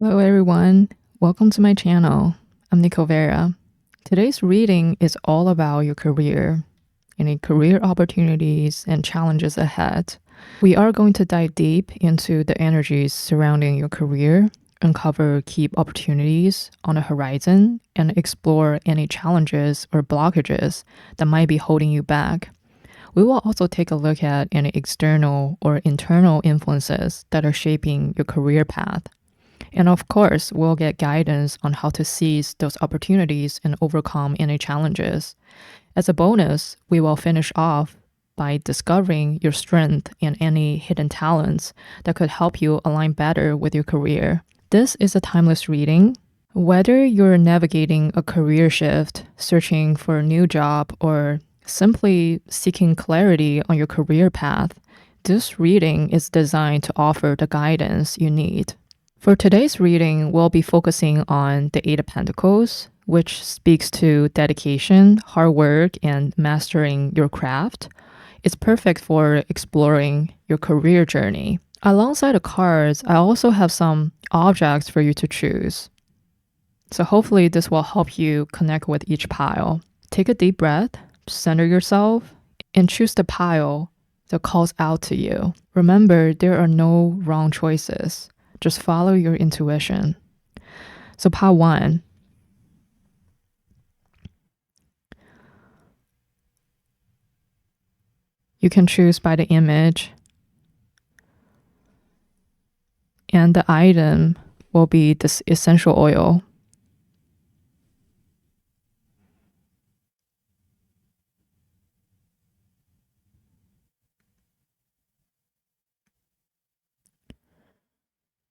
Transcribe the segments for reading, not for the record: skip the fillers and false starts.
Hello everyone, welcome to my channel. I'm Nicole Vera. Today's reading is all about your career, any career opportunities and challenges ahead. We are going to dive deep into the energies surrounding your career, uncover key opportunities on the horizon, and explore any challenges or blockages that might be holding you back. We will also take a look at any external or internal influences that are shaping your career path. And of course, we'll get guidance on how to seize those opportunities and overcome any challenges. As a bonus, we will finish off by discovering your strength and any hidden talents that could help you align better with your career. This is a timeless reading. Whether you're navigating a career shift, searching for a new job, or simply seeking clarity on your career path, this reading is designed to offer the guidance you need. For today's reading, we'll be focusing on the Eight of Pentacles, which speaks to dedication, hard work, and mastering your craft. It's perfect for exploring your career journey. Alongside the cards, I also have some objects for you to choose. So hopefully this will help you connect with each pile. Take a deep breath, center yourself, and choose the pile that calls out to you. Remember, there are no wrong choices. Just follow your intuition. So pile 1. You can choose by the image. And the item will be this essential oil.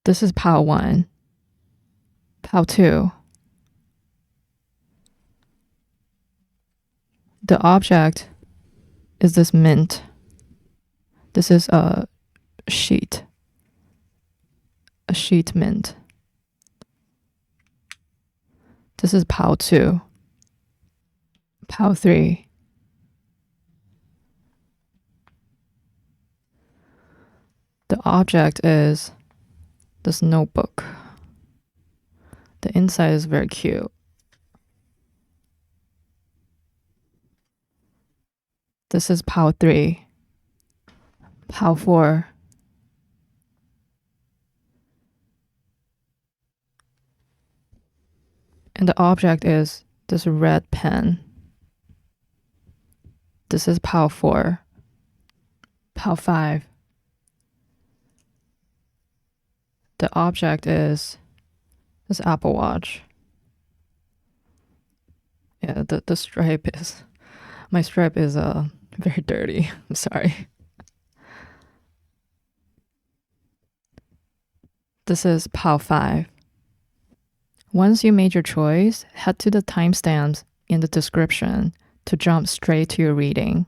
This is pile 1. Pile 2. The object is this mint. This is a sheet mint. This is pile 2. Pile 3. The object is this notebook. The inside is very cute. This is pile 3. Pile 4. And the object is this red pen. This is pile 4. Pile 5. The object is this Apple Watch. Yeah, the stripe is, my stripe is very dirty. I'm sorry. This is pile 5. Once you made your choice, head to the timestamps in the description to jump straight to your reading.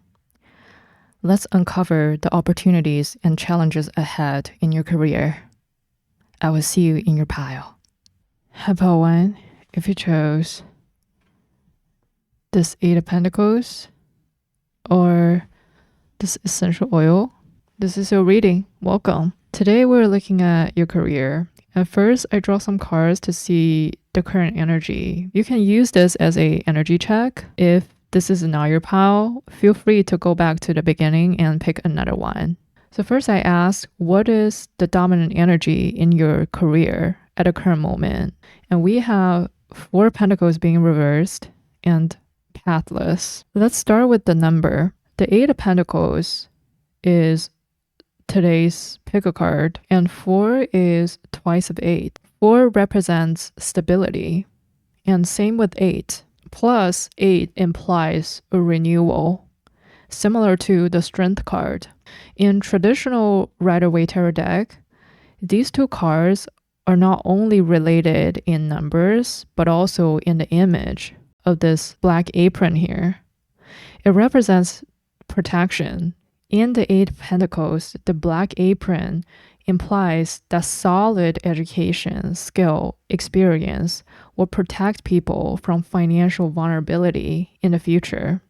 Let's uncover the opportunities and challenges ahead in your career. I will see you in your pile. Pile 1, if you chose this Eight of Pentacles or this essential oil, this is your reading. Welcome. Today we're looking at your career. At first, I draw some cards to see the current energy. You can use this as an energy check. If this is not your pile, feel free to go back to the beginning and pick another one. So first I asked, what is the dominant energy in your career at the current moment? And we have 4 pentacles being reversed and pathless. Let's start with the number. The 8 of Pentacles is today's pick a card, and 4 is twice of 8. 4 represents stability, and same with 8. Plus 8 implies a renewal, similar to the strength card. In traditional Rider-Waite Tarot deck, these 2 cards are not only related in numbers, but also in the image of this black apron here. It represents protection. In the 8 of Pentacles, the black apron implies that solid education, skill, experience will protect people from financial vulnerability in the future.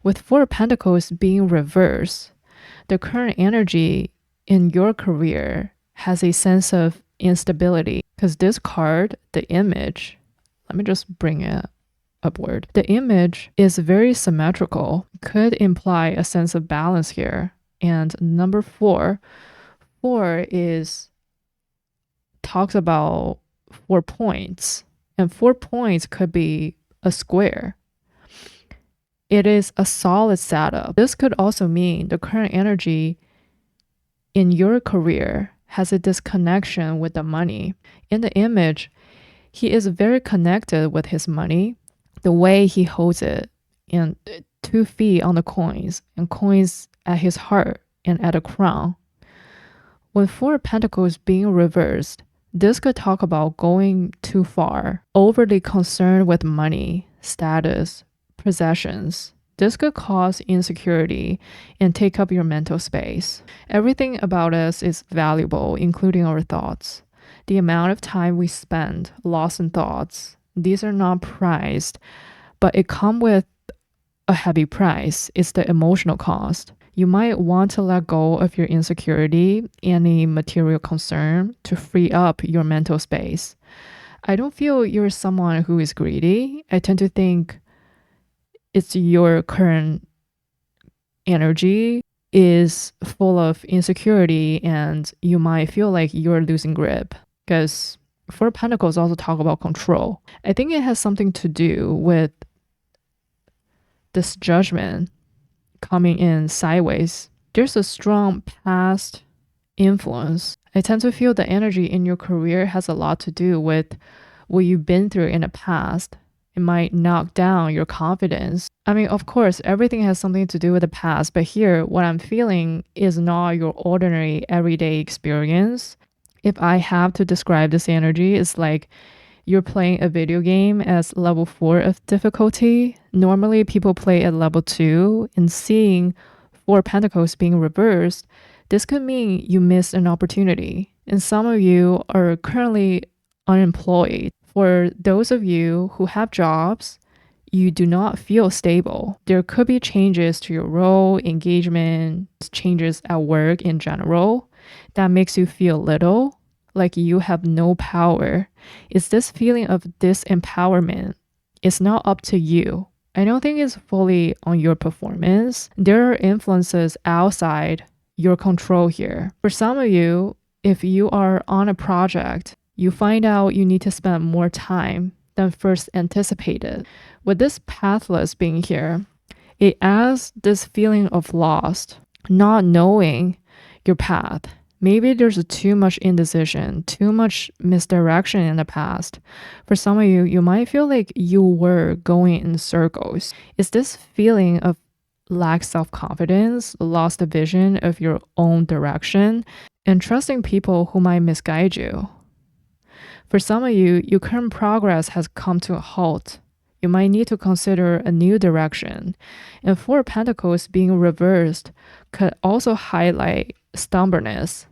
With 4 Pentacles being reversed, the current energy in your career has a sense of instability, Because this card, the image, let me just bring it upward. The image is very symmetrical, could imply a sense of balance here. And number 4 is talks about 4 points, and 4 points could be a square. It is a solid setup. This could also mean the current energy in your career has a disconnection with the money. In the image, he is very connected with his money, the way he holds it, and 2 feet on the coins, and coins at his heart and at a crown. When 4 of Pentacles being reversed, this could talk about going too far, overly concerned with money, status, possessions. This could cause insecurity and take up your mental space. Everything about us is valuable, including our thoughts. The amount of time we spend lost in thoughts, these are not prized, but it comes with a heavy price. It's the emotional cost. You might want to let go of your insecurity, any material concern, to free up your mental space. I don't feel you're someone who is greedy. I tend to think it's your current energy is full of insecurity and you might feel like you're losing grip, because 4 Pentacles also talk about control. I think it has something to do with this judgment coming in sideways. There's a strong past influence. I tend to feel the energy in your career has a lot to do with what you've been through in the past. It might knock down your confidence. I mean, of course, everything has something to do with the past, but here, what I'm feeling is not your ordinary everyday experience. If I have to describe this energy, it's like you're playing a video game as level 4 of difficulty. Normally, people play at level 2, and seeing 4 Pentacles being reversed, this could mean you missed an opportunity. And some of you are currently unemployed. For those of you who have jobs, you do not feel stable. There could be changes to your role, engagement, changes at work in general that makes you feel little, like you have no power. It's this feeling of disempowerment. It's not up to you. I don't think it's fully on your performance. There are influences outside your control here. For some of you, if you are on a project, you find out you need to spend more time than first anticipated. With this pathless being here, it adds this feeling of lost, not knowing your path. Maybe there's too much indecision, too much misdirection in the past. For some of you, you might feel like you were going in circles. It's this feeling of lack self-confidence, lost the vision of your own direction, and trusting people who might misguide you. For some of you, your current progress has come to a halt. You might need to consider a new direction. And 4 Pentacles being reversed could also highlight stubbornness.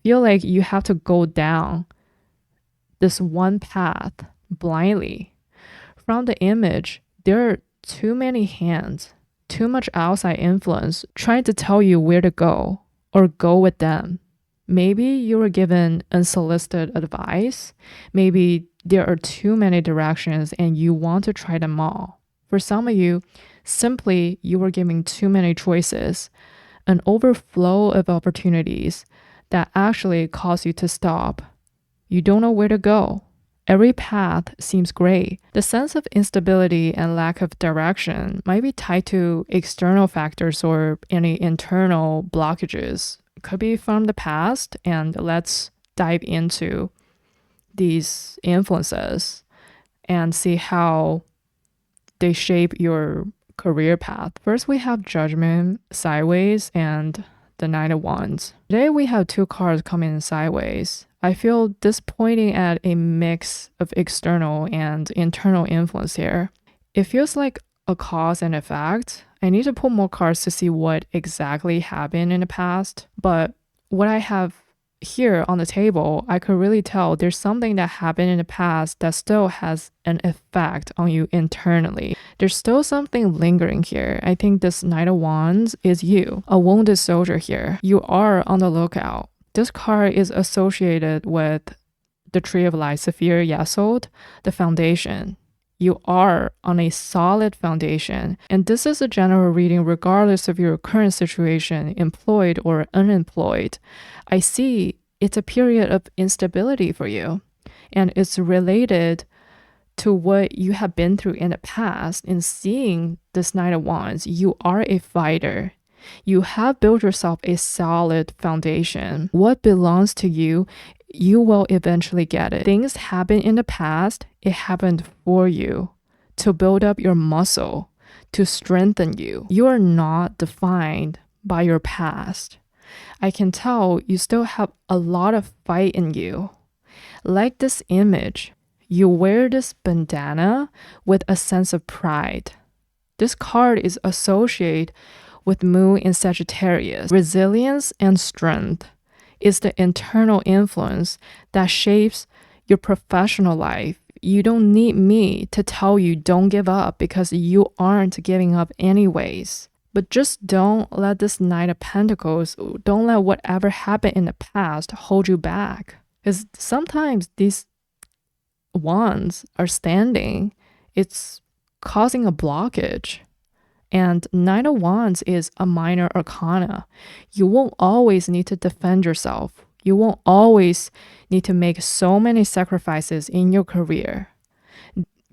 Feel like you have to go down this one path blindly. From the image, there are too many hands, too much outside influence trying to tell you where to go or go with them. Maybe you were given unsolicited advice. Maybe there are too many directions and you want to try them all. For some of you, simply you were given too many choices, an overflow of opportunities that actually cause you to stop. You don't know where to go. Every path seems great. The sense of instability and lack of direction might be tied to external factors or any internal blockages. Could be from the past, and let's dive into these influences and see how they shape your career path. First, we have Judgment sideways and the Knight of Wands. Today, we have 2 cards coming in sideways. I feel this pointing at a mix of external and internal influence here. It feels like a cause and effect. I need to pull more cards to see what exactly happened in the past, but what I have here on the table, I could really tell there's something that happened in the past that still has an effect on you internally. There's still something lingering here. I think this Knight of Wands is you, a wounded soldier here. You are on the lookout. This card is associated with the Tree of Life, Sephir Yesod, the foundation. You are on a solid foundation. And this is a general reading regardless of your current situation, employed or unemployed. I see it's a period of instability for you. And it's related to what you have been through in the past. In seeing this Knight of Wands, you are a fighter. You have built yourself a solid foundation. What belongs to you, you will eventually get it. Things happen in the past, it happened for you to build up your muscle, to strengthen you. You are not defined by your past. I can tell you still have a lot of fight in you. Like this image, you wear this bandana with a sense of pride. This card is associated with Moon in Sagittarius. Resilience and strength is the internal influence that shapes your professional life. You don't need me to tell you don't give up because you aren't giving up anyways. But just don't let this Knight of Pentacles, don't let whatever happened in the past hold you back. Because sometimes these wands are standing, it's causing a blockage. And Knight of Wands is a minor arcana. You won't always need to defend yourself. You won't always need to make so many sacrifices in your career.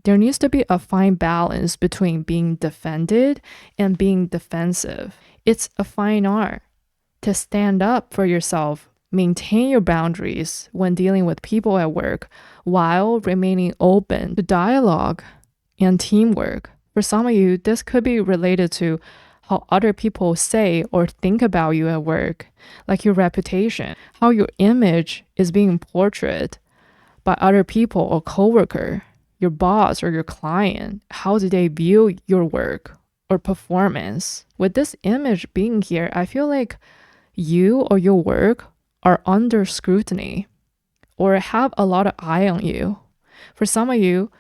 There needs to be a fine balance between being defended and being defensive. It's a fine art to stand up for yourself, maintain your boundaries when dealing with people at work, while remaining open to dialogue and teamwork. For some of you, this could be related to how other people say or think about you at work, like your reputation, how your image is being portrayed by other people or coworker, your boss or your client. How do they view your work or performance? With this image being here, I feel like you or your work are under scrutiny or have a lot of eye on you. For some of you,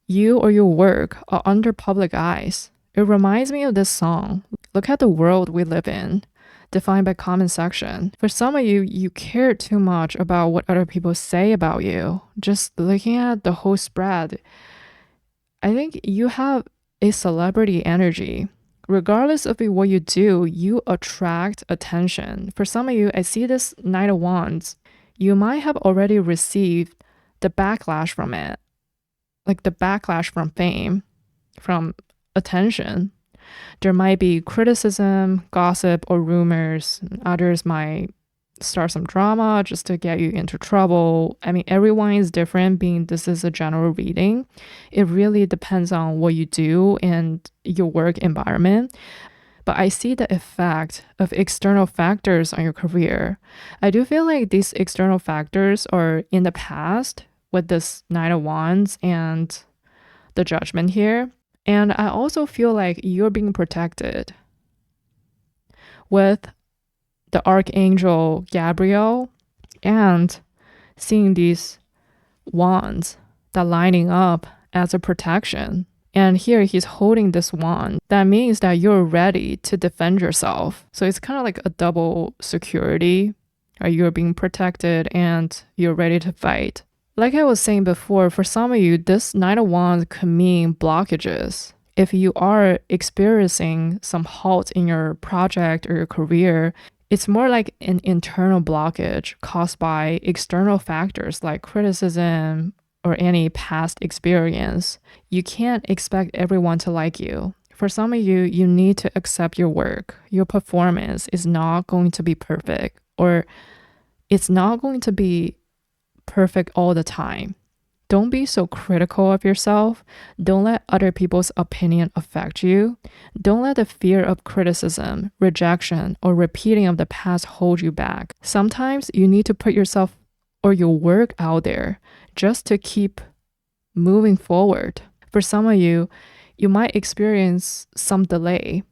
you or your work are under public eyes. It reminds me of this song, Look at the World We Live In, defined by comment section. For some of you, you care too much about what other people say about you. Just looking at the whole spread, I think you have a celebrity energy. Regardless of what you do, you attract attention. For some of you, I see this Knight of Wands. You might have already received the backlash from it. Like the backlash from fame, from attention. There might be criticism, gossip, or rumors. Others might start some drama just to get you into trouble. I mean, everyone is different, being this is a general reading. It really depends on what you do and your work environment. But I see the effect of external factors on your career. I do feel like these external factors are in the past, with this Knight of Wands and the Judgment here. And I also feel like you're being protected with the Archangel Gabriel and seeing these wands that lining up as a protection. And here he's holding this wand. That means that you're ready to defend yourself. So it's kind of like a double security. You're being protected and you're ready to fight. Like I was saying before, for some of you, this Knight of Wands could mean blockages. If you are experiencing some halt in your project or your career, it's more like an internal blockage caused by external factors like criticism or any past experience. You can't expect everyone to like you. For some of you, you need to accept your work. Your performance is not going to be perfect, or it's not going to be perfect all the time. Don't be so critical of yourself. Don't let other people's opinion affect you. Don't let the fear of criticism, rejection, or repeating of the past hold you back. Sometimes you need to put yourself or your work out there just to keep moving forward. For some of you, you might experience some delay.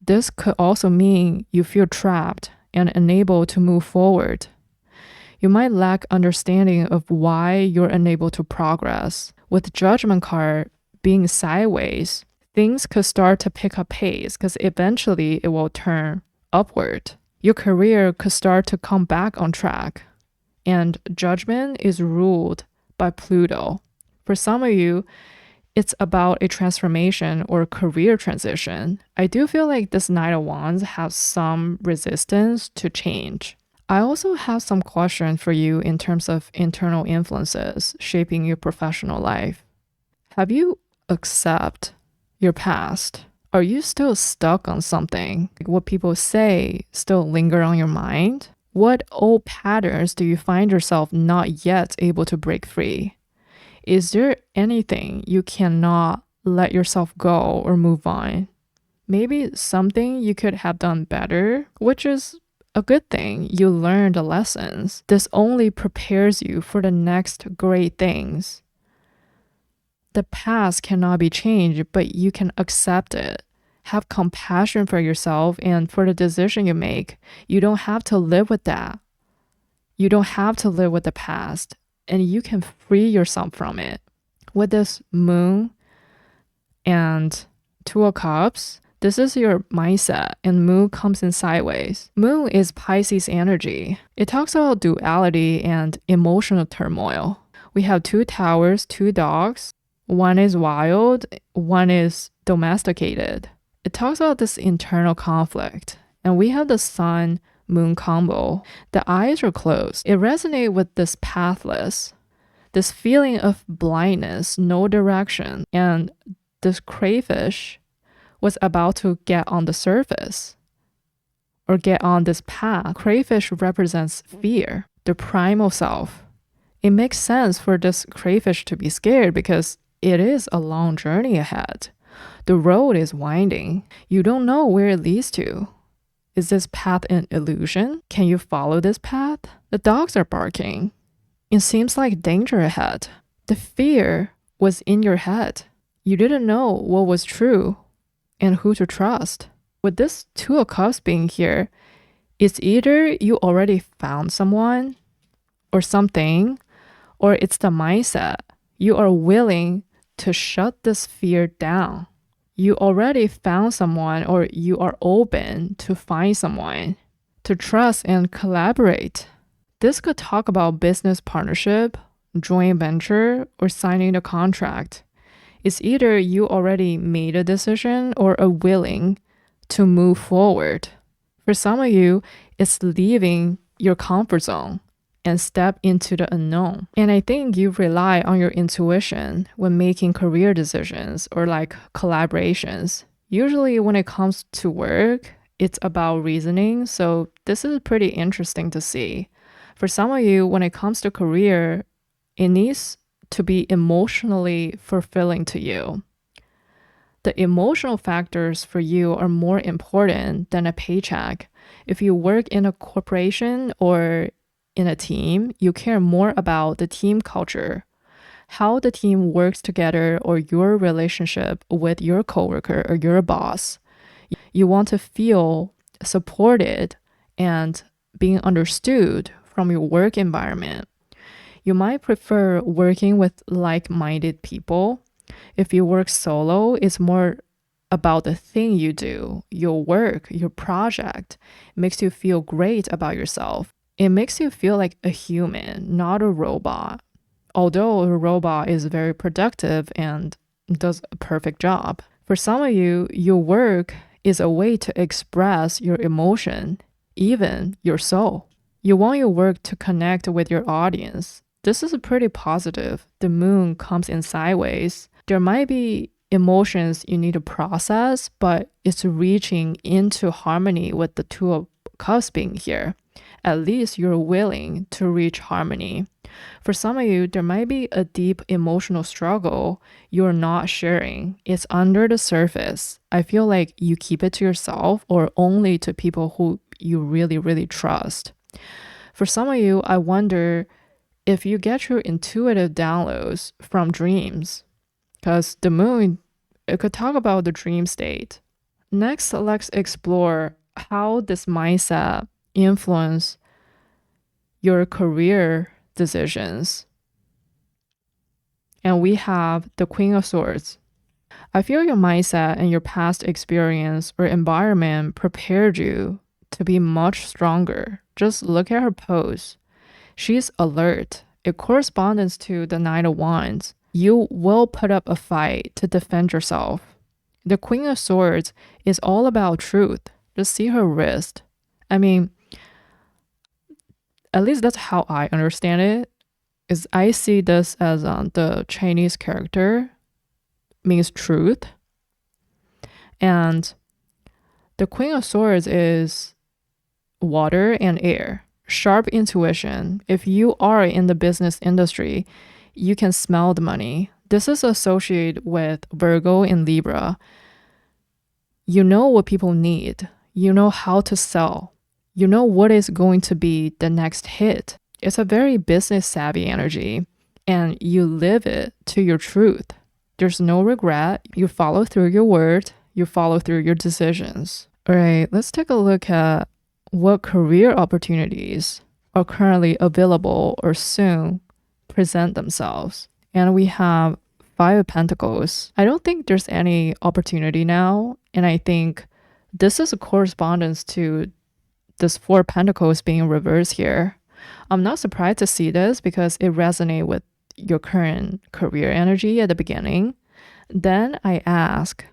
This could also mean you feel trapped and unable to move forward. You might lack understanding of why you're unable to progress. With Judgment card being sideways, things could start to pick up pace because eventually it will turn upward. Your career could start to come back on track. and judgment is ruled by Pluto. For some of you, it's about a transformation or career transition. I do feel like this Knight of Wands has some resistance to change. I also have some questions for you in terms of internal influences shaping your professional life. Have you accepted your past? Are you still stuck on something? What people say still linger on your mind? What old patterns do you find yourself not yet able to break free? Is there anything you cannot let yourself go or move on? Maybe something you could have done better, which is a good thing. You learned the lessons. This only prepares you for the next great things. The past cannot be changed, but you can accept it. Have compassion for yourself and for the decision you make. You don't have to live with that. You don't have to live with the past, and you can free yourself from it. With this moon and Two of Cups, this is your mindset, and moon comes in sideways. Moon is Pisces energy. It talks about duality and emotional turmoil. We have two towers, two dogs. One is wild, one is domesticated. It talks about this internal conflict. And we have the sun moon combo. The eyes are closed. It resonates with this pathless, this feeling of blindness, no direction. And this crayfish was about to get on the surface or get on this path. Crayfish represents fear, the primal self. It makes sense for this crayfish to be scared because it is a long journey ahead. The road is winding. You don't know where it leads to. Is this path an illusion? Can you follow this path? The dogs are barking. It seems like danger ahead. The fear was in your head. You didn't know what was true and who to trust. With this Two of Cups being here, it's either you already found someone or something, or it's the mindset. You are willing to shut this fear down. You already found someone, or you are open to find someone, to trust and collaborate. This could talk about business partnership, joint venture, or signing a contract. It's either you already made a decision or are willing to move forward. For some of you, it's leaving your comfort zone and step into the unknown. And I think you rely on your intuition when making career decisions or like collaborations. Usually when it comes to work, it's about reasoning. So this is pretty interesting to see. For some of you, when it comes to career, it needs to be emotionally fulfilling to you. The emotional factors for you are more important than a paycheck. If you work in a corporation or in a team, you care more about the team culture, how the team works together, or your relationship with your coworker or your boss. You want to feel supported and being understood from your work environment. You might prefer working with like-minded people. If you work solo, it's more about the thing you do, your work, your project. It makes you feel great about yourself. It makes you feel like a human, not a robot. Although a robot is very productive and does a perfect job. For some of you, your work is a way to express your emotion, even your soul. You want your work to connect with your audience. This is pretty positive. The moon comes in sideways. There might be emotions you need to process, but it's reaching into harmony with the Two of Cups being here. At least you're willing to reach harmony. For some of you, there might be a deep emotional struggle you're not sharing. It's under the surface. I feel like you keep it to yourself or only to people who you really, really trust. For some of you, I wonder if you get your intuitive downloads from dreams, because the moon, it could talk about the dream state. Next, let's explore how this mindset influence your career decisions. And we have the Queen of Swords. I feel your mindset and your past experience or environment prepared you to be much stronger. Just look at her pose. She's alert. It corresponds to the Knight of Wands. You will put up a fight to defend yourself. The Queen of Swords is all about truth. Just see her wrist. I mean, at least that's how I understand it. Is I see this as the Chinese character means truth. And the Queen of Swords is water and air. Sharp intuition. If you are in the business industry, you can smell the money. This is associated with Virgo and Libra. You know what people need. You know how to sell. You know what is going to be the next hit. It's a very business savvy energy, and you live it to your truth. There's no regret. You follow through your word. You follow through your decisions. All right, let's take a look at what career opportunities are currently available or soon present themselves. And we have Five of Pentacles. I don't think there's any opportunity now. And I think this is a correspondence to this Four of Pentacles being reversed here. I'm not surprised to see this because it resonates with your current career energy at the beginning. Then I ask,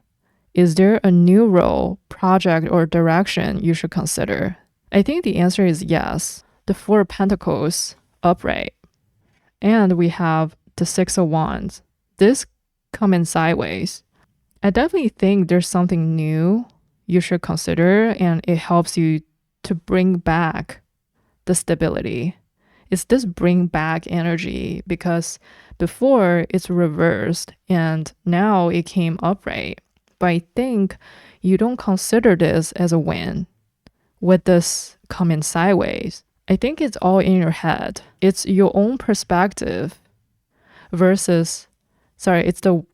is there a new role, project, or direction you should consider? I think the answer is yes. The Four of Pentacles upright. And we have the Six of Wands. This come in sideways. I definitely think there's something new you should consider, and it helps you to bring back the stability. It's this bring back energy because before it's reversed and now it came upright. But I think you don't consider this as a win with this coming sideways. I think it's all in your head. It's your own perspective versus, it's the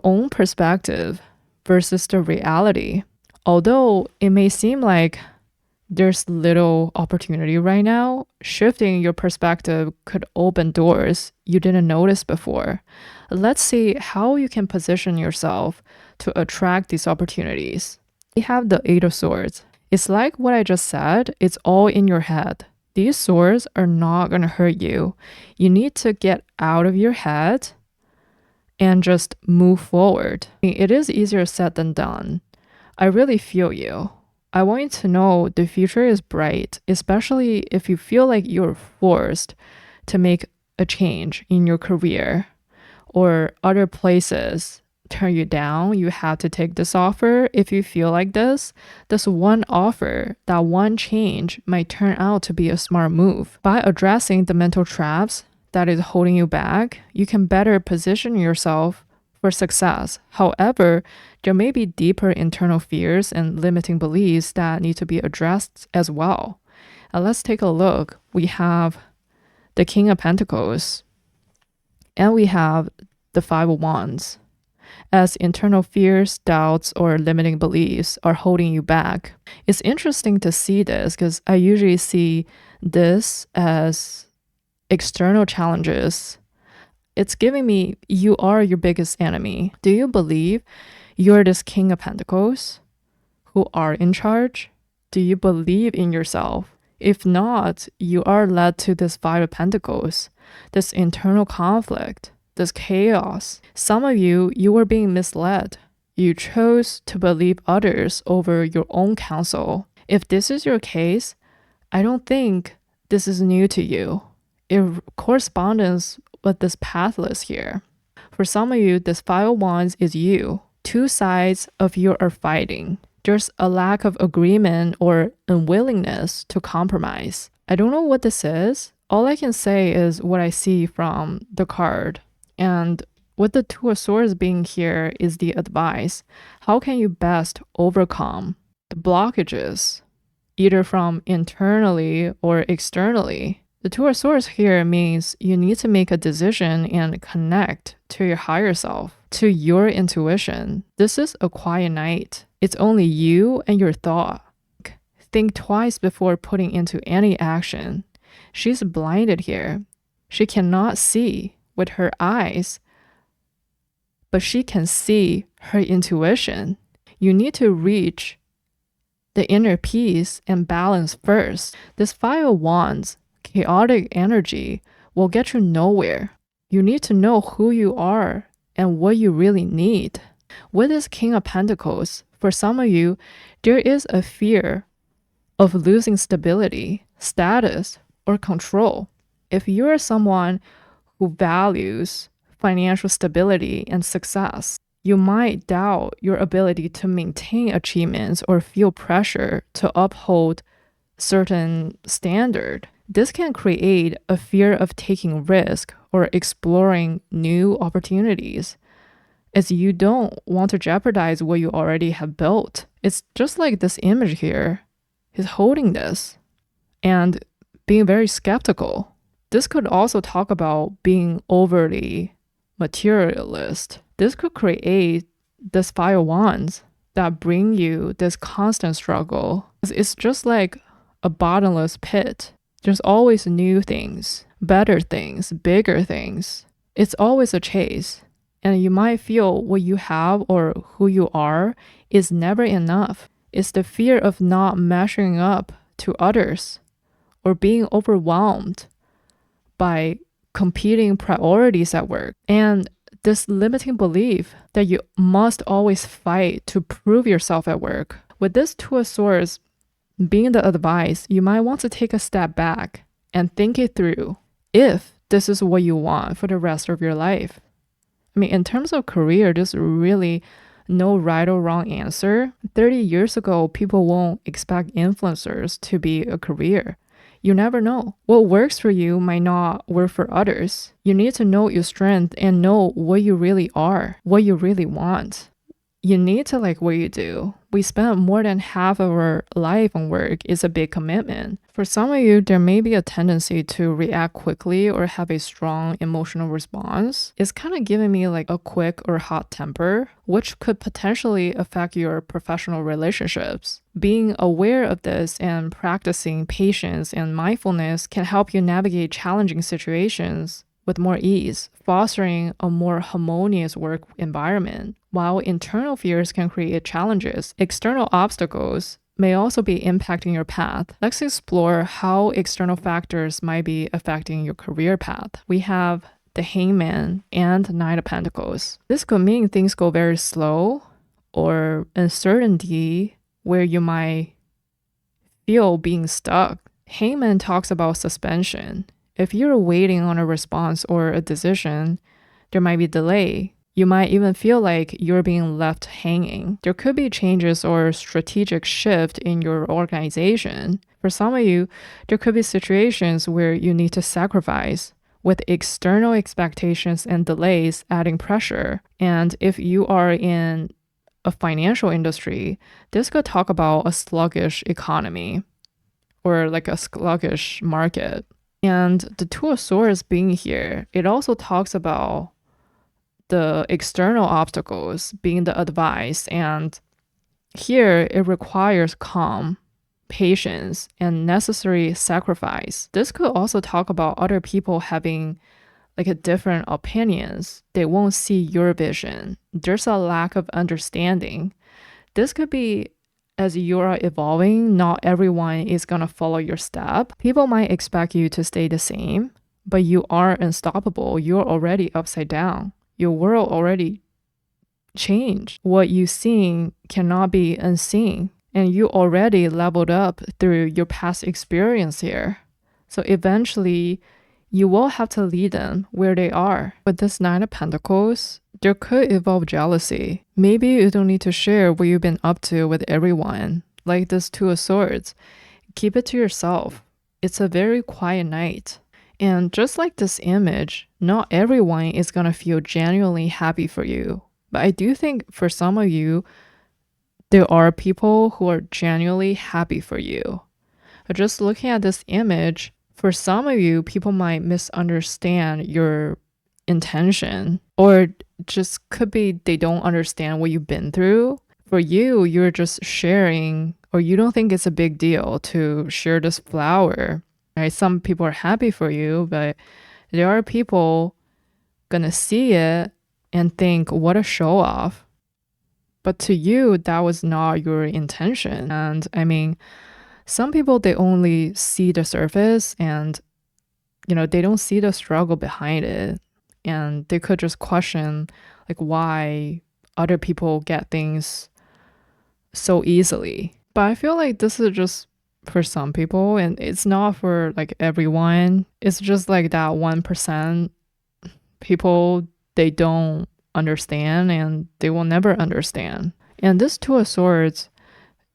own perspective versus the reality. Although it may seem like there's little opportunity right now, shifting your perspective could open doors you didn't notice before. Let's see how you can position yourself to attract these opportunities. We have the Eight of Swords. It's like what I just said, it's all in your head. These swords are not going to hurt you. You need to get out of your head and just move forward. It is easier said than done. I really feel you. I want you to know the future is bright, especially if you feel like you're forced to make a change in your career or other places turn you down. You have to take this offer. If you feel like this one offer, that one change might turn out to be a smart move. By addressing the mental traps that is holding you back, you can better position yourself for success. However, there may be deeper internal fears and limiting beliefs that need to be addressed as well. Let's take a look. We have the King of Pentacles and we have the Five of Wands. As internal fears, doubts, or limiting beliefs are holding you back. It's interesting to see this because I usually see this as external challenges. It's giving me, you are your biggest enemy. Do you believe you're this King of Pentacles who are in charge? Do you believe in yourself? If not, you are led to this Five of Pentacles, this internal conflict, this chaos. Some of you were being misled. You chose to believe others over your own counsel. If this is your case, I don't think this is new to you. It corresponds with this pathless here. For some of you, this Five of Wands is you. Two sides of you are fighting. There's a lack of agreement or unwillingness to compromise. I don't know what this is. All I can say is what I see from the card. And with the Two of Swords being here is the advice. How can you best overcome the blockages, either from internally or externally? The Two of Swords here means you need to make a decision and connect to your higher self, to your intuition. This is a quiet night. It's only you and your thought. Think twice before putting into any action. She's blinded here. She cannot see with her eyes, but she can see her intuition. You need to reach the inner peace and balance first. This Five of Wands, chaotic energy, will get you nowhere. You need to know who you are and what you really need. With this King of Pentacles, for some of you, there is a fear of losing stability, status, or control. If you're someone who values financial stability and success, you might doubt your ability to maintain achievements or feel pressure to uphold certain standard. This can create a fear of taking risk or exploring new opportunities, as you don't want to jeopardize what you already have built. It's just like this image here. He's holding this and being very skeptical. This could also talk about being overly materialist. This could create this Five of Wands that bring you this constant struggle. It's just like a bottomless pit. There's always new things, better things, bigger things. It's always a chase. And you might feel what you have or who you are is never enough. It's the fear of not measuring up to others or being overwhelmed by competing priorities at work. And this limiting belief that you must always fight to prove yourself at work. With this Two of Swords being the advice, you might want to take a step back and think it through if this is what you want for the rest of your life. I mean, in terms of career, there's really no right or wrong answer. 30 years ago, people won't expect influencers to be a career. You never know. What works for you might not work for others. You need to know your strength and know what you really are, what you really want. You need to like what you do. We spend more than half of our life on work. It's a big commitment. For some of you, there may be a tendency to react quickly or have a strong emotional response. It's kind of giving me like a quick or hot temper, which could potentially affect your professional relationships. Being aware of this and practicing patience and mindfulness can help you navigate challenging situations with more ease, fostering a more harmonious work environment. While internal fears can create challenges, external obstacles may also be impacting your path. Let's explore how external factors might be affecting your career path. We have the Hangman and Knight of Pentacles. This could mean things go very slow or uncertainty where you might feel being stuck. Hangman talks about suspension. If you're waiting on a response or a decision, there might be delay. You might even feel like you're being left hanging. There could be changes or strategic shift in your organization. For some of you, there could be situations where you need to sacrifice, with external expectations and delays adding pressure. And if you are in a financial industry, this could talk about a sluggish economy or like a sluggish market. And the Two of Swords being here, it also talks about the external obstacles being the advice. And here it requires calm, patience, and necessary sacrifice. This could also talk about other people having like a different opinions. They won't see your vision. There's a lack of understanding. This could be as you are evolving, not everyone is going to follow your step. People might expect you to stay the same, but you are unstoppable. You're already upside down. Your world already changed. What you seeing cannot be unseen. And you already leveled up through your past experience here. So eventually, you will have to lead them where they are. With this Nine of Pentacles, there could evolve jealousy. Maybe you don't need to share what you've been up to with everyone. Like this Two of Swords. Keep it to yourself. It's a very quiet night. And just like this image, not everyone is going to feel genuinely happy for you. But I do think for some of you, there are people who are genuinely happy for you. But just looking at this image, for some of you, people might misunderstand your intention, or just could be they don't understand what you've been through. For you, you're just sharing, or you don't think it's a big deal to share this flower. Right? Some people are happy for you, but there are people gonna see it and think, what a show off. But to you, that was not your intention. And I mean, some people, they only see the surface and, they don't see the struggle behind it. And they could just question, like, why other people get things so easily. But I feel like this is just for some people and it's not for like everyone. It's just like that 1% people, they don't understand and they will never understand. And this Two of Swords,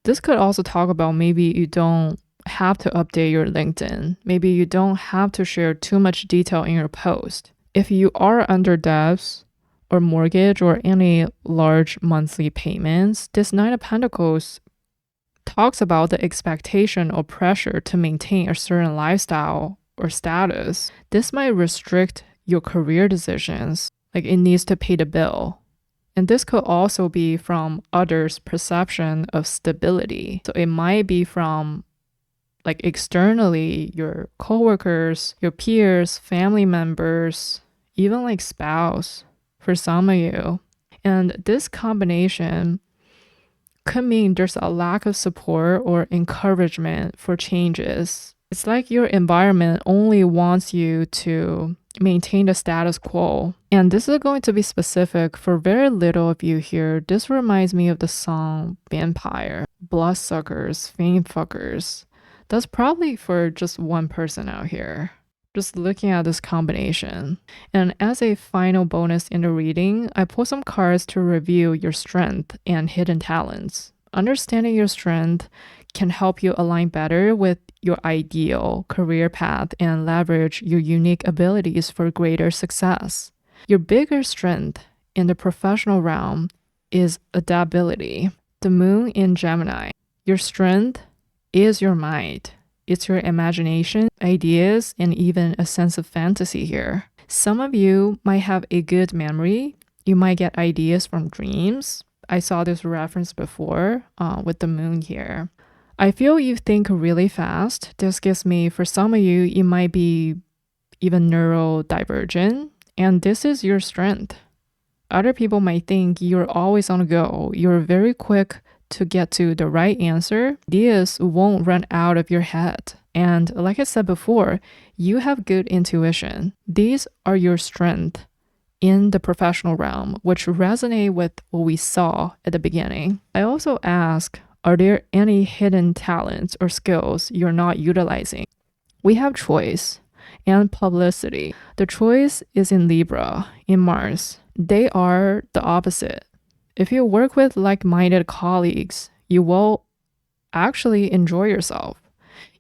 this could also talk about maybe you don't have to update your LinkedIn. Maybe you don't have to share too much detail in your post. If you are under debts or mortgage or any large monthly payments, this Nine of Pentacles talks about the expectation or pressure to maintain a certain lifestyle or status. This might restrict your career decisions, like it needs to pay the bill. And this could also be from others' perception of stability. So it might be from like externally, your coworkers, your peers, family members, even like spouse for some of you. And this combination could mean there's a lack of support or encouragement for changes. It's like your environment only wants you to maintain the status quo. And this is going to be specific for very little of you here. This reminds me of the song Vampire, Bloodsuckers, Fame Fuckers. That's probably for just one person out here. Just looking at this combination. And as a final bonus in the reading, I pulled some cards to review your strength and hidden talents. Understanding your strength can help you align better with your ideal career path and leverage your unique abilities for greater success. Your bigger strength in the professional realm is adaptability. The moon in Gemini. Your strength is your mind. It's your imagination, ideas, and even a sense of fantasy here. Some of you might have a good memory. You might get ideas from dreams. I saw this reference before with the moon here. I feel you think really fast. This gives me, for some of you, you might be even neurodivergent, and this is your strength. Other people might think you're always on the go. You're very quick to get to the right answer. Ideas won't run out of your head. And like I said before, you have good intuition. These are your strength in the professional realm, which resonate with what we saw at the beginning. I also ask, are there any hidden talents or skills you're not utilizing? We have choice and publicity. The choice is in Libra, in Mars. They are the opposite. If you work with like-minded colleagues, you will actually enjoy yourself.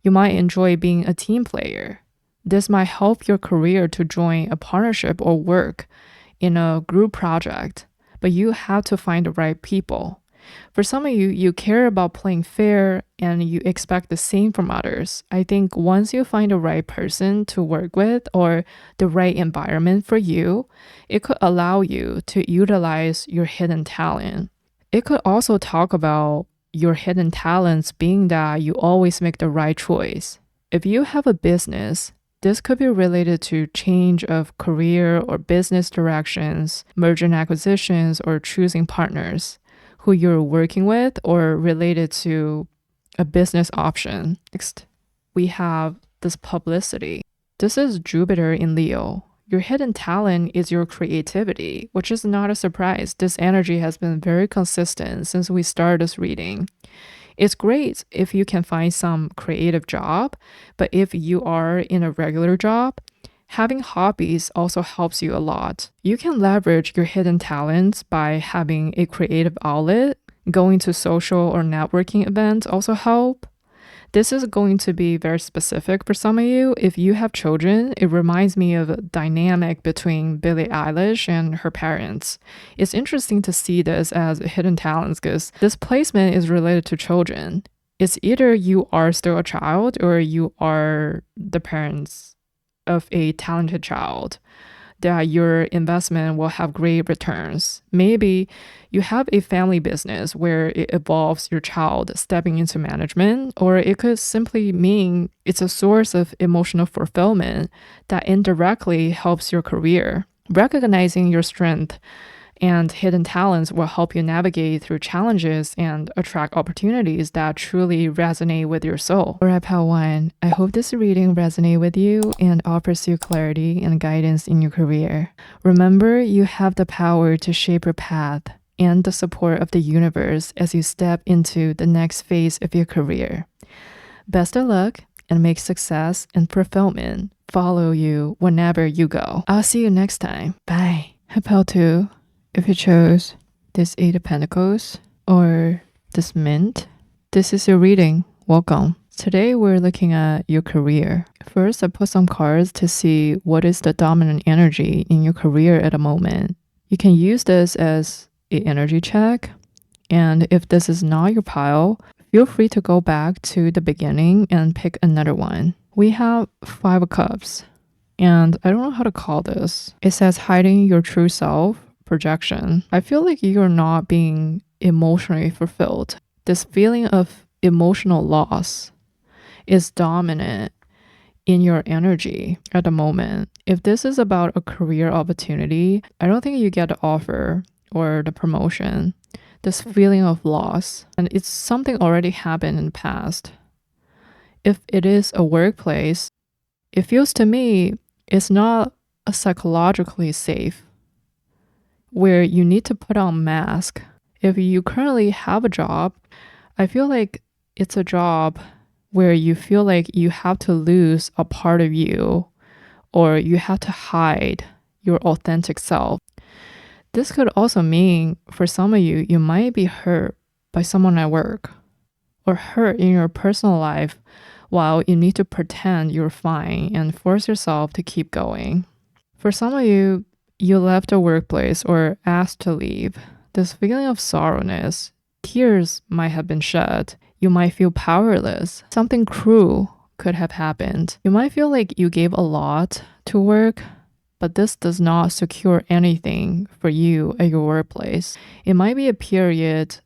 You might enjoy being a team player. This might help your career to join a partnership or work in a group project, but you have to find the right people. For some of you, you care about playing fair and you expect the same from others. I think once you find the right person to work with or the right environment for you, it could allow you to utilize your hidden talent. It could also talk about your hidden talents being that you always make the right choice. If you have a business, this could be related to change of career or business directions, merger and acquisitions, or choosing partners who you're working with or related to a business option. Next, we have this publicity. This is Jupiter in Leo. Your hidden talent is your creativity, which is not a surprise. This energy has been very consistent since we started this reading. It's great if you can find some creative job, but if you are in a regular job, having hobbies also helps you a lot. You can leverage your hidden talents by having a creative outlet. Going to social or networking events also help. This is going to be very specific for some of you. If you have children, it reminds me of a dynamic between Billie Eilish and her parents. It's interesting to see this as hidden talents because this placement is related to children. It's either you are still a child or you are the parents of a talented child, that your investment will have great returns. Maybe you have a family business where it involves your child stepping into management, or it could simply mean it's a source of emotional fulfillment that indirectly helps your career. Recognizing your strength And hidden talents will help you navigate through challenges and attract opportunities that truly resonate with your soul. All right, Pal 1, I hope this reading resonates with you and offers you clarity and guidance in your career. Remember, you have the power to shape your path and the support of the universe as you step into the next phase of your career. Best of luck, and make success and fulfillment follow you whenever you go. I'll see you next time. Bye. Pal 2, if you chose this 8 of Pentacles or this Mint, this is your reading. Welcome. Today we're looking at your career. First, I put some cards to see what is the dominant energy in your career at the moment. You can use this as an energy check, and if this is not your pile, feel free to go back to the beginning and pick another one. We have 5 of Cups, and I don't know how to call this. It says hiding your true self, projection. I feel like you're not being emotionally fulfilled. This feeling of emotional loss is dominant in your energy at the moment. If this is about a career opportunity, I don't think you get the offer or the promotion. This feeling of loss, and it's something already happened in the past. If it is a workplace, it feels to me it's not a psychologically safe where you need to put on mask. If you currently have a job, I feel like it's a job where you feel like you have to lose a part of you or you have to hide your authentic self. This could also mean for some of you, you might be hurt by someone at work or hurt in your personal life while you need to pretend you're fine and force yourself to keep going. For some of you, you left a workplace or asked to leave. This feeling of sorrowness, tears might have been shed. You might feel powerless. Something cruel could have happened. You might feel like you gave a lot to work, but this does not secure anything for you at your workplace. It might be a period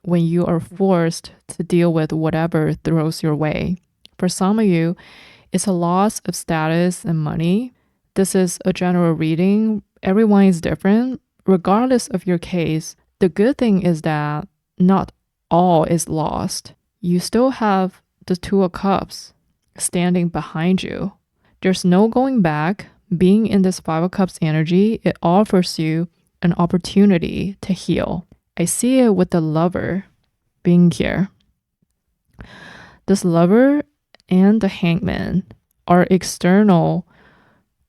when you are forced to deal with whatever throws your way. For some of you, it's a loss of status and money. This is a general reading. Everyone is different. Regardless of your case, the good thing is that not all is lost. You still have the 2 of Cups standing behind you. There's no going back. Being in this 5 of Cups energy, it offers you an opportunity to heal. I see it with the Lover being here. This Lover and the Hangman are external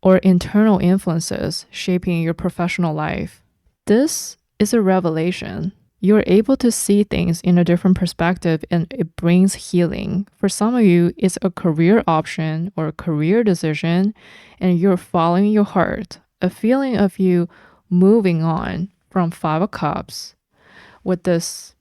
or internal influences shaping your professional life. This is a revelation. You're able to see things in a different perspective and it brings healing. For some of you, it's a career option or a career decision and you're following your heart. A feeling of you moving on from 5 of Cups. With this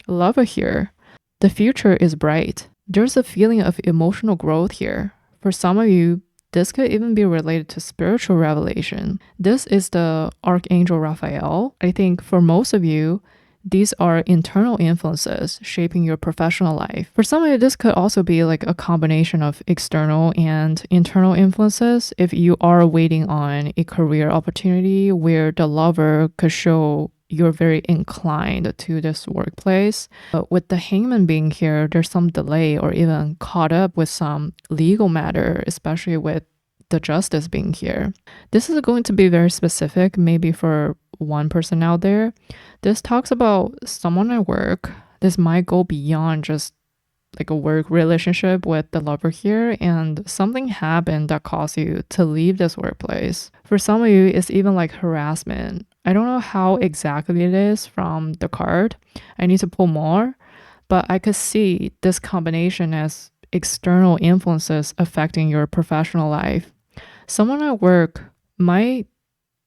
Lover here, the future is bright. There's a feeling of emotional growth here. For some of you, this could even be related to spiritual revelation. This is the Archangel Raphael. I think for most of you, these are internal influences shaping your professional life. For some of you, this could also be like a combination of external and internal influences. If you are waiting on a career opportunity where the Lover could show you're very inclined to this workplace. But with the Hangman being here, there's some delay or even caught up with some legal matter, especially with the Justice being here. This is going to be very specific, maybe for one person out there. This talks about someone at work. This might go beyond just like a work relationship with the Lover here, and something happened that caused you to leave this workplace. For some of you, it's even like harassment. I don't know how exactly it is from the card. I need to pull more, but I could see this combination as external influences affecting your professional life. Someone at work might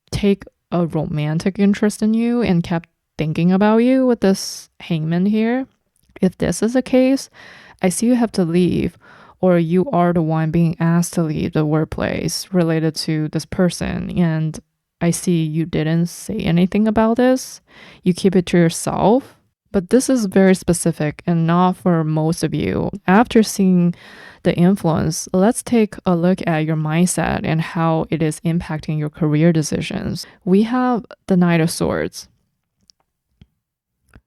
take a romantic interest in you and kept thinking about you with this Hangman here. If this is the case, I see you have to leave, or you are the one being asked to leave the workplace related to this person, and I see you didn't say anything about this. You keep it to yourself. But this is very specific and not for most of you. After seeing the influence, let's take a look at your mindset and how it is impacting your career decisions. We have the Knight of Swords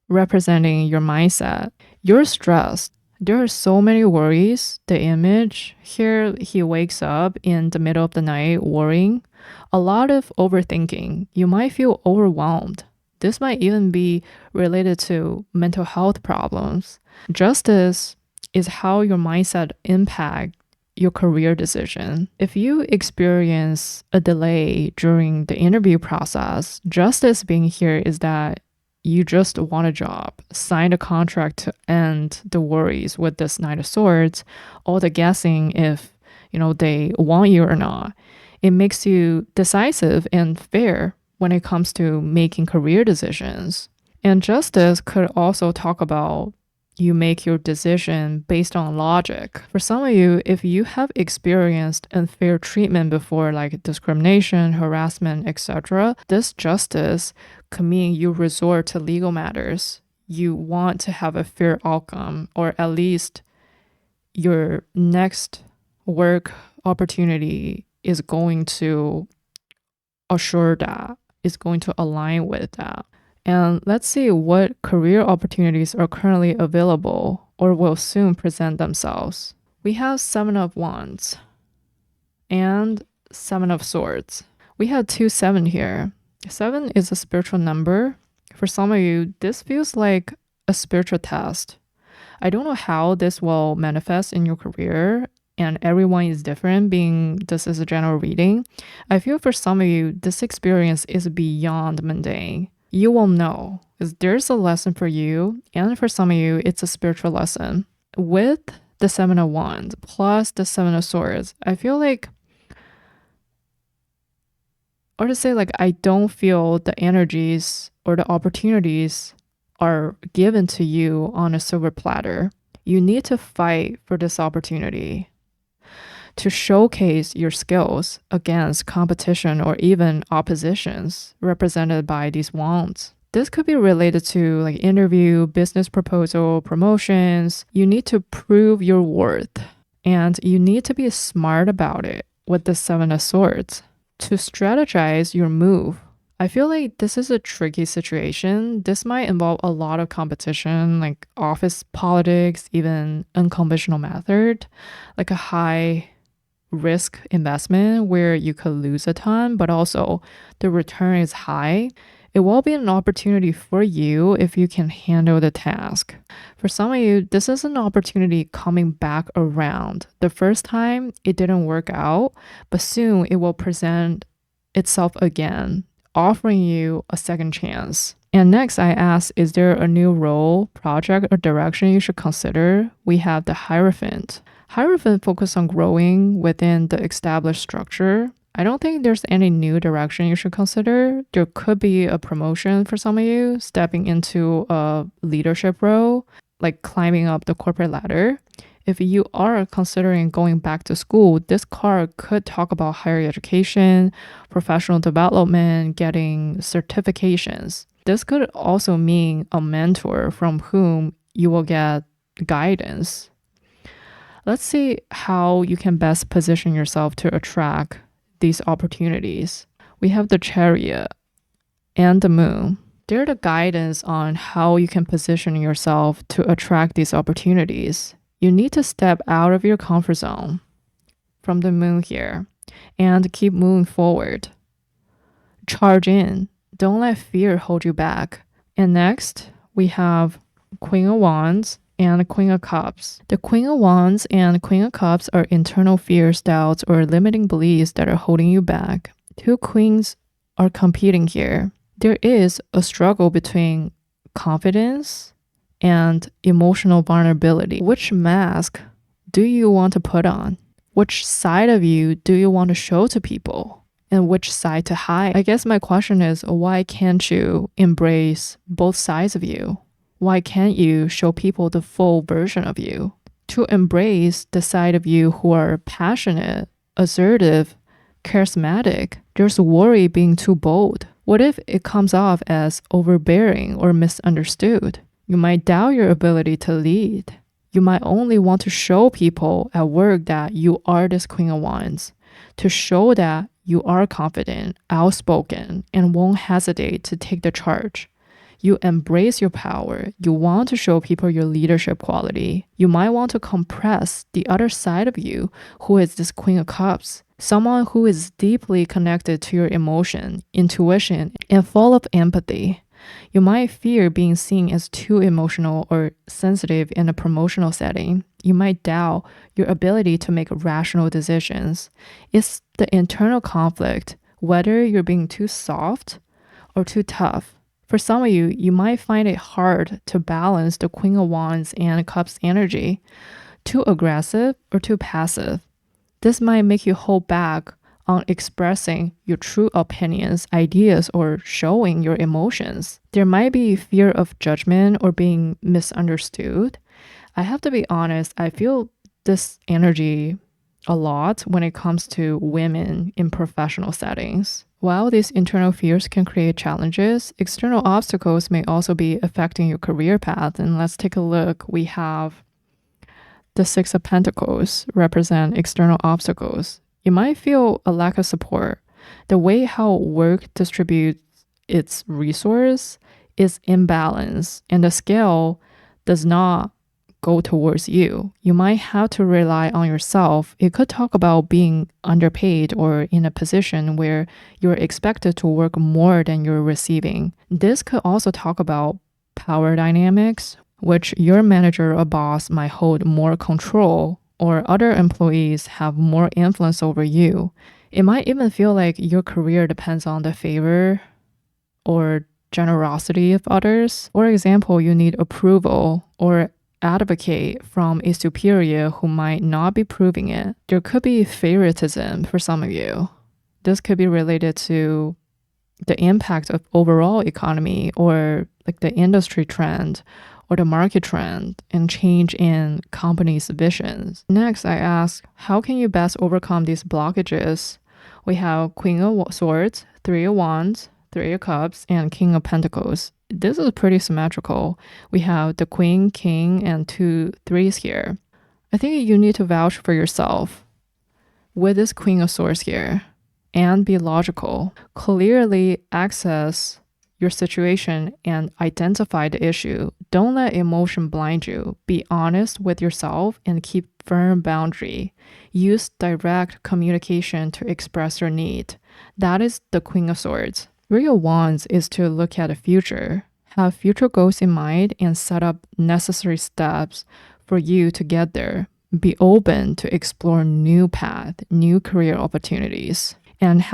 representing your mindset. You're stressed. There are so many worries. The image here, he wakes up in the middle of the night worrying. A lot of overthinking. You might feel overwhelmed. This might even be related to mental health problems. Justice is how your mindset impact your career decision. If you experience a delay during the interview process, justice being here is that you just want a job, sign a contract to end the worries with this Knight of Swords, all the guessing if, they want you or not. It makes you decisive and fair when it comes to making career decisions. And justice could also talk about you make your decision based on logic. For some of you, if you have experienced unfair treatment before, like discrimination, harassment, etc., this justice could mean you resort to legal matters. You want to have a fair outcome, or at least your next work opportunity is going to assure that, is going to align with that. And let's see what career opportunities are currently available or will soon present themselves. We have Seven of Wands and Seven of Swords. We have 2-7 here. 7 is a spiritual number. For some of you, this feels like a spiritual test. I don't know how this will manifest in your career, and everyone is different, being this is a general reading. I feel for some of you, this experience is beyond mundane. You will know, because there's a lesson for you, and for some of you, it's a spiritual lesson. With the 7 of Wands plus the 7 of Swords, I feel like, or to say like, I don't feel the energies or the opportunities are given to you on a silver platter. You need to fight for this opportunity to showcase your skills against competition or even oppositions represented by these wands. This could be related to like interview, business proposal, promotions. You need to prove your worth, and you need to be smart about it with the 7 of Swords to strategize your move. I feel like this is a tricky situation. This might involve a lot of competition, like office politics, even unconventional method, like a high risk investment where you could lose a ton, but also the return is high. It will be an opportunity for you if you can handle the task. For some of you, this is an opportunity coming back around. The first time it didn't work out, but soon it will present itself again, offering you a second chance. And next I asked, is there a new role, project, or direction you should consider? We have the Hierophant. Hierophant focus on growing within the established structure. I don't think there's any new direction you should consider. There could be a promotion for some of you, stepping into a leadership role, like climbing up the corporate ladder. If you are considering going back to school, this card could talk about higher education, professional development, getting certifications. This could also mean a mentor from whom you will get guidance. Let's see how you can best position yourself to attract these opportunities. We have the Chariot and the Moon. They're the guidance on how you can position yourself to attract these opportunities. You need to step out of your comfort zone from the Moon here and keep moving forward. Charge in. Don't let fear hold you back. And next, we have Queen of Wands and Queen of Cups. The Queen of Wands and Queen of Cups are internal fears, doubts, or limiting beliefs that are holding you back. Two queens are competing here. There is a struggle between confidence and emotional vulnerability. Which mask do you want to put on? Which side of you do you want to show to people? And which side to hide? I guess my question is, why can't you embrace both sides of you? Why can't you show people the full version of you? To embrace the side of you who are passionate, assertive, charismatic, there's worry being too bold. What if it comes off as overbearing or misunderstood? You might doubt your ability to lead. You might only want to show people at work that you are this Queen of Wands, to show that you are confident, outspoken, and won't hesitate to take the charge. You embrace your power. You want to show people your leadership quality. You might want to compress the other side of you, who is this Queen of Cups, someone who is deeply connected to your emotion, intuition, and full of empathy. You might fear being seen as too emotional or sensitive in a promotional setting. You might doubt your ability to make rational decisions. It's the internal conflict, whether you're being too soft or too tough. For some of you, you might find it hard to balance the Queen of Wands and Cups energy, too aggressive or too passive. This might make you hold back on expressing your true opinions, ideas, or showing your emotions. There might be fear of judgment or being misunderstood. I have to be honest, I feel this energy a lot when it comes to women in professional settings. While these internal fears can create challenges, external obstacles may also be affecting your career path. And let's take a look. We have the Six of Pentacles represent external obstacles. You might feel a lack of support. The way how work distributes its resource is imbalanced, and the scale does not go towards you. You might have to rely on yourself. It could talk about being underpaid or in a position where you're expected to work more than you're receiving. This could also talk about power dynamics, which your manager or boss might hold more control, or other employees have more influence over you. It might even feel like your career depends on the favor or generosity of others. For example, you need approval or advocate from a superior who might not be proving it. There could be favoritism for some of you. This could be related to the impact of overall economy or like the industry trend or the market trend and change in companies' visions. Next, I ask, how can you best overcome these blockages? We have Queen of Swords, Three of Wands, Three of Cups, and King of Pentacles. This is pretty symmetrical. We have the Queen, King, and two threes here. I think you need to vouch for yourself with this Queen of Swords here and be logical. Clearly access your situation and identify the issue. Don't let emotion blind you. Be honest with yourself and keep firm boundary. Use direct communication to express your need. That is the Queen of Swords. Three of Wands is to look at the future, have future goals in mind, and set up necessary steps for you to get there. Be open to explore new path, new career opportunities, and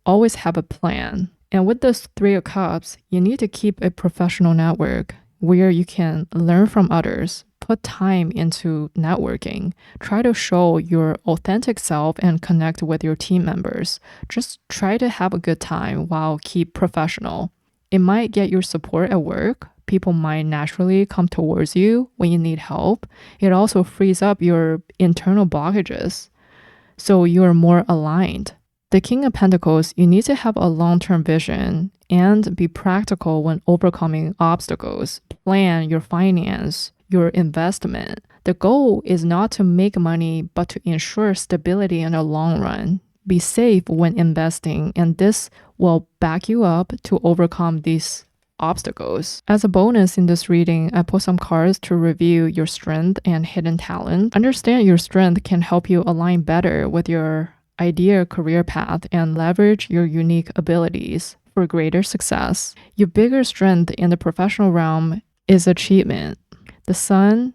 always have a plan. And with those Three of Cups, you need to keep a professional network where you can learn from others, put time into networking, try to show your authentic self and connect with your team members. Just try to have a good time while keep professional. It might get your support at work. People might naturally come towards you when you need help. It also frees up your internal blockages, so you're more aligned. The King of Pentacles, you need to have a long-term vision and be practical when overcoming obstacles. Plan your finance, your investment. The goal is not to make money, but to ensure stability in the long run. Be safe when investing, and this will back you up to overcome these obstacles. As a bonus in this reading, I put some cards to review your strength and hidden talent. Understand your strength can help you align better with your ideal career path and leverage your unique abilities for greater success. Your bigger strength in the professional realm is achievement. The Sun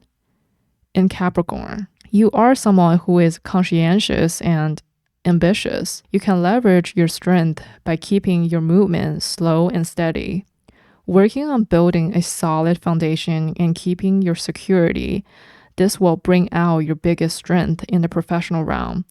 in Capricorn. You are someone who is conscientious and ambitious. You can leverage your strength by keeping your movement slow and steady. Working on building a solid foundation and keeping your security, this will bring out your biggest strength in the professional realm.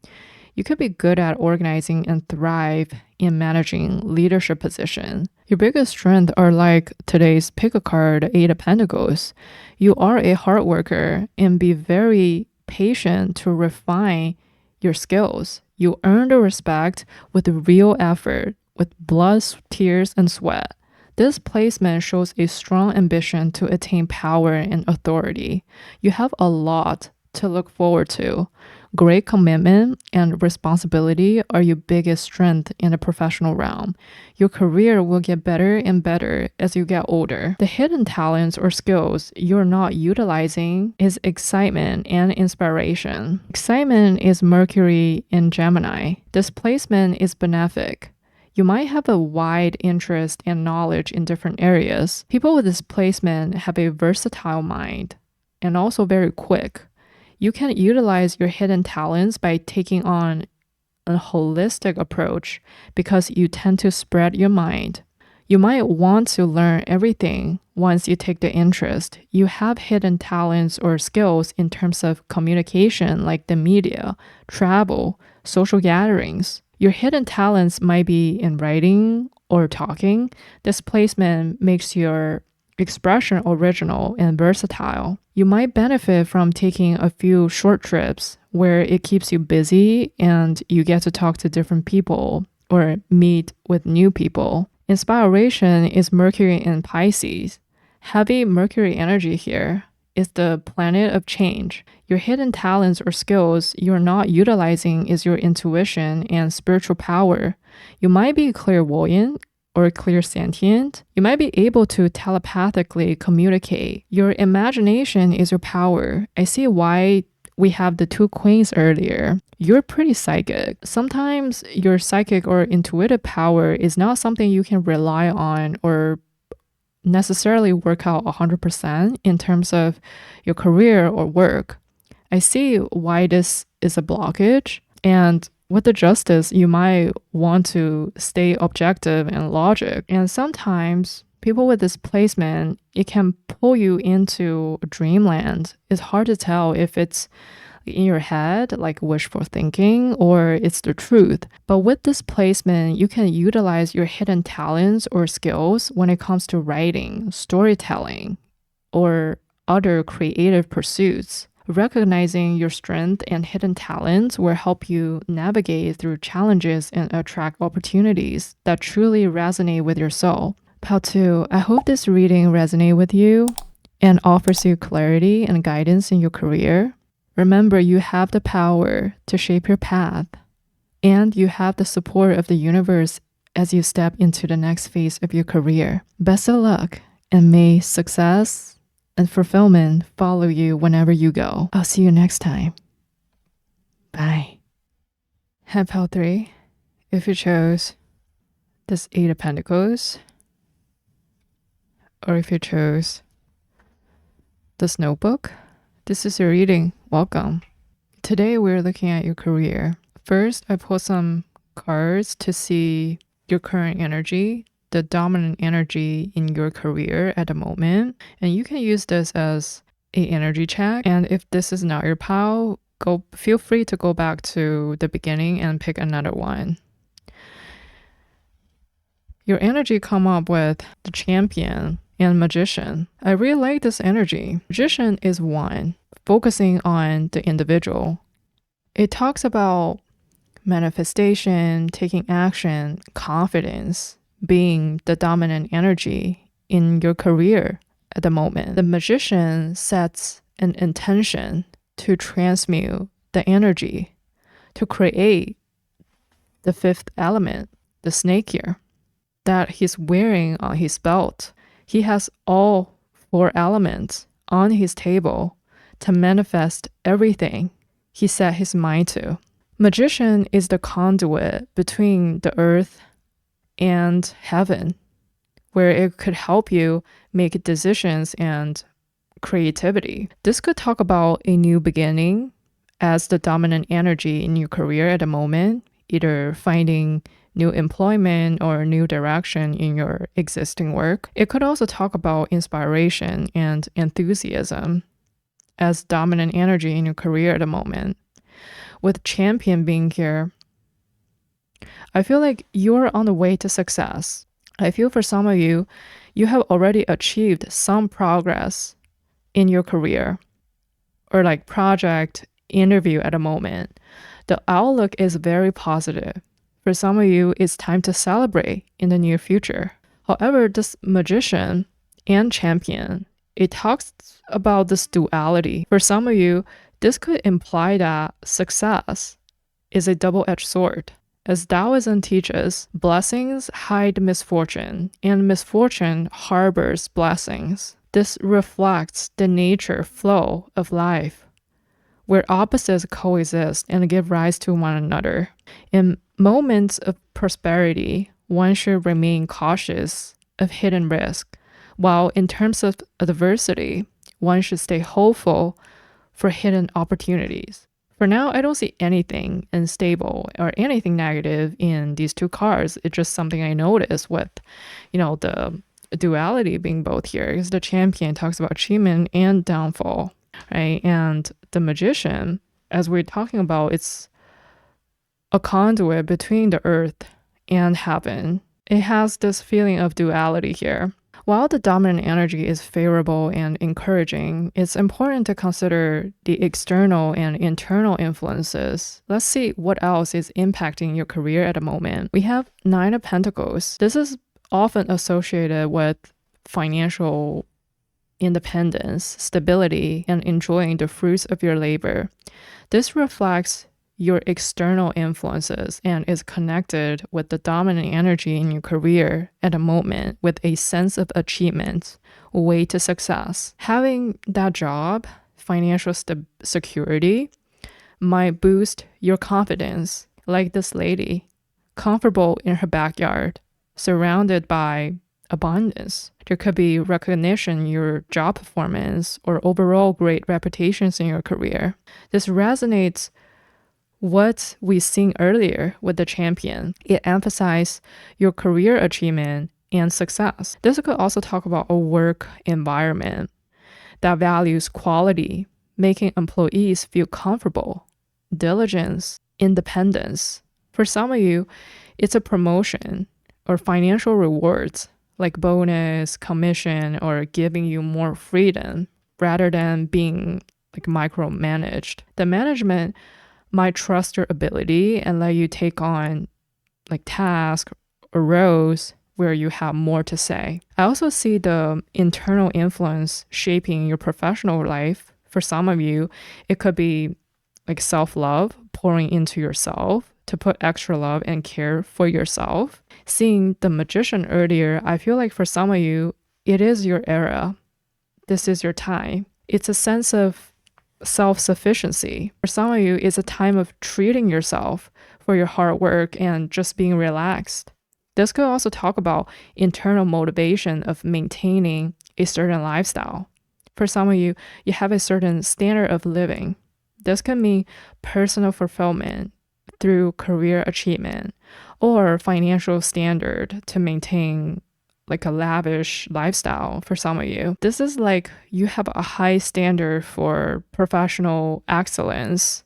You could be good at organizing and thrive in managing leadership position. Your biggest strengths are like today's pick a card, Eight of Pentacles. You are a hard worker and be very patient to refine your skills. You earn the respect with real effort, with blood, tears, and sweat. This placement shows a strong ambition to attain power and authority. You have a lot to look forward to. Great commitment and responsibility are your biggest strength in the professional realm. Your career will get better and better as you get older. The hidden talents or skills you're not utilizing is excitement and inspiration. Excitement is Mercury in Gemini. This placement is benefic. You might have a wide interest and knowledge in different areas. People with this placement have a versatile mind and also very quick. You can utilize your hidden talents by taking on a holistic approach because you tend to spread your mind. You might want to learn everything once you take the interest. You have hidden talents or skills in terms of communication, like the media, travel, social gatherings. Your hidden talents might be in writing or talking. This placement makes your expression original and versatile. You might benefit from taking a few short trips where it keeps you busy and you get to talk to different people or meet with new people. Inspiration is Mercury in Pisces. Heavy Mercury energy here is the planet of change. Your hidden talents or skills you're not utilizing is your intuition and spiritual power. You might be clairvoyant or clairsentient. You might be able to telepathically communicate. Your imagination is your power. I see why we have the two queens earlier. You're pretty psychic. Sometimes your psychic or intuitive power is not something you can rely on or necessarily work out 100% in terms of your career or work. I see why this is a blockage, and with the justice, you might want to stay objective and logic. And sometimes people with this placement, it can pull you into dreamland. It's hard to tell if it's in your head, like wishful thinking, or it's the truth. But with this placement, you can utilize your hidden talents or skills when it comes to writing, storytelling, or other creative pursuits. Recognizing your strength and hidden talents will help you navigate through challenges and attract opportunities that truly resonate with your soul. Pal 2, I hope this reading resonates with you and offers you clarity and guidance in your career. Remember, you have the power to shape your path, and you have the support of the universe as you step into the next phase of your career. Best of luck, and may success and fulfillment follow you whenever you go. I'll see you next time. Bye. Hand pile 3, if you chose this 8 of Pentacles, or if you chose this notebook, this is your reading. Welcome. Today we're looking at your career. First, I pulled some cards to see your current energy, the dominant energy in your career at the moment. And you can use this as an energy check. And if this is not your pile, feel free to go back to the beginning and pick another one. Your energy come up with the Champion and Magician. I really like this energy. Magician is 1, focusing on the individual. It talks about manifestation, taking action, confidence, being the dominant energy in your career at the moment. The Magician sets an intention to transmute the energy, to create the 5th element, the snake here, that he's wearing on his belt. He has all 4 elements on his table to manifest everything he set his mind to. Magician is the conduit between the earth and heaven, where it could help you make decisions and creativity. This could talk about a new beginning as the dominant energy in your career at the moment, either finding new employment or new direction in your existing work. It could also talk about inspiration and enthusiasm as dominant energy in your career at the moment. With Champion being here, I feel like you're on the way to success. I feel for some of you, you have already achieved some progress in your career or like project interview at the moment. The outlook is very positive. For some of you, it's time to celebrate in the near future. However, this magician and champion, it talks about this duality. For some of you, this could imply that success is a double-edged sword. As Taoism teaches, blessings hide misfortune, and misfortune harbors blessings. This reflects the nature flow of life, where opposites coexist and give rise to one another. In moments of prosperity, one should remain cautious of hidden risk, while in terms of adversity, one should stay hopeful for hidden opportunities. For now, I don't see anything unstable or anything negative in these two cards. It's just something I noticed with, the duality being both here, because the champion talks about achievement and downfall, right? And the magician, as we're talking about, it's a conduit between the earth and heaven. It has this feeling of duality here. While the dominant energy is favorable and encouraging, it's important to consider the external and internal influences. Let's see what else is impacting your career at the moment. We have Nine of Pentacles. This is often associated with financial independence, stability, and enjoying the fruits of your labor. This reflects your external influences and is connected with the dominant energy in your career at the moment with a sense of achievement, way to success. Having that job, financial security, might boost your confidence, like this lady, comfortable in her backyard, surrounded by abundance. There could be recognition in your job performance or overall great reputations in your career. This resonates what we seen earlier with the champion. It emphasizes your career achievement and success. This could also talk about a work environment that values quality, making employees feel comfortable, diligence, independence. For some of you, it's a promotion or financial rewards like bonus, commission, or giving you more freedom rather than being like micromanaged. The management might trust your ability and let you take on like tasks or roles where you have more to say. I also see the internal influence shaping your professional life. For some of you, it could be like self-love, pouring into yourself to put extra love and care for yourself. Seeing the magician earlier, I feel like for some of you, it is your era. This is your time. It's a sense of self-sufficiency. For some of you, it's a time of treating yourself for your hard work and just being relaxed. This could also talk about internal motivation of maintaining a certain lifestyle. For some of you, you have a certain standard of living. This can mean personal fulfillment through career achievement or financial standard to maintain like a lavish lifestyle for some of you. This is like you have a high standard for professional excellence,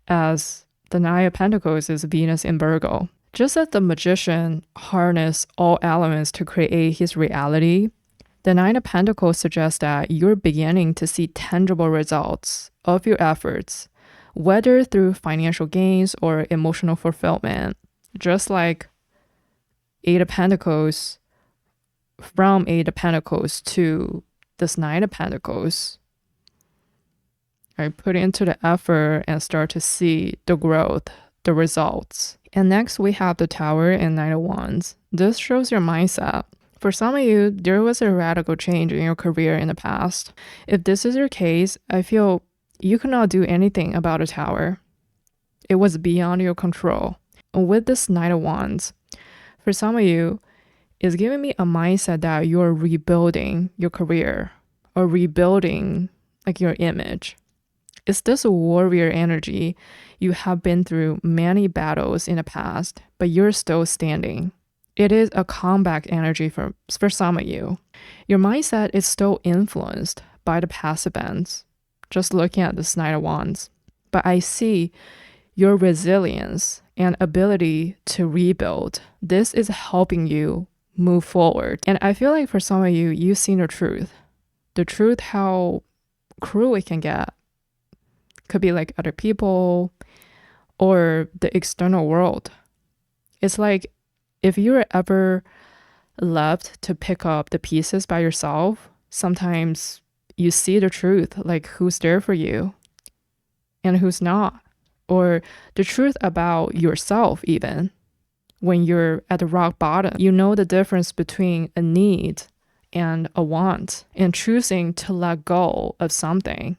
as the Nine of Pentacles is Venus in Virgo. Just as the magician harnessed all elements to create his reality, the Nine of Pentacles suggests that you're beginning to see tangible results of your efforts, whether through financial gains or emotional fulfillment. Just like Eight of Pentacles, from Eight of Pentacles to this Nine of Pentacles, I put into the effort and start to see the growth, the results. And next we have the Tower and Knight of Wands. This shows your mindset. For some of you, there was a radical change in your career in the past. If this is your case, I feel you cannot do anything about a Tower. It was beyond your control. With this Knight of Wands, for some of you, it's giving me a mindset that you're rebuilding your career or rebuilding like your image. It's this warrior energy. You have been through many battles in the past, but you're still standing. It is a comeback energy for some of you. Your mindset is still influenced by the past events, just looking at this Knight of Wands. But I see your resilience and ability to rebuild. This is helping you move forward. And I feel like for some of you, you've seen the truth. The truth, how cruel it can get. Could be like other people or the external world. It's like if you're ever left to pick up the pieces by yourself, sometimes you see the truth, like who's there for you and who's not, or the truth about yourself even. When you're at the rock bottom, you know the difference between a need and a want, and choosing to let go of something.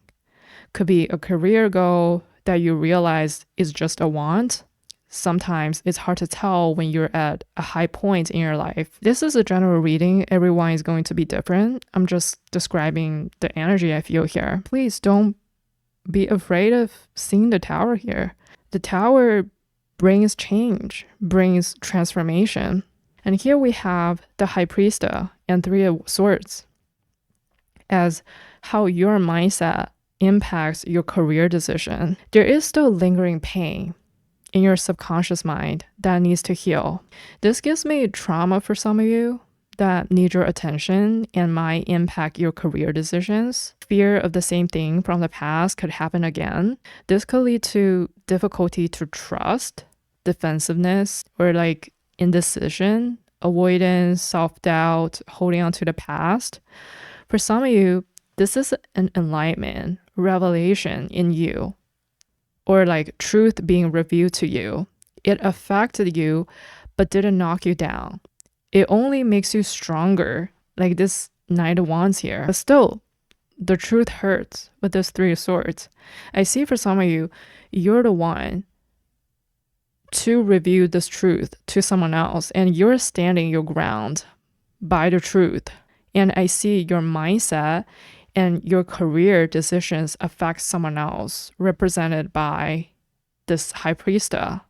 Could be a career goal that you realize is just a want. Sometimes it's hard to tell when you're at a high point in your life. This is a general reading. Everyone is going to be different. I'm just describing the energy I feel here. Please don't be afraid of seeing the tower here. The tower brings change, brings transformation. And here we have the High Priestess and Three of Swords as how your mindset impacts your career decision. There is still lingering pain in your subconscious mind that needs to heal. This gives me trauma for some of you that need your attention and might impact your career decisions. Fear of the same thing from the past could happen again. This could lead to difficulty to trust, defensiveness, or like indecision, avoidance, self-doubt, holding on to the past. For some of you, this is an enlightenment, revelation in you, or like truth being revealed to you. It affected you, but didn't knock you down. It only makes you stronger, like this Knight of Wands here. But still, the truth hurts with this Three of Swords. I see for some of you, you're the one to reveal this truth to someone else, and you're standing your ground by the truth. And I see your mindset and your career decisions affect someone else, represented by this High Priestess.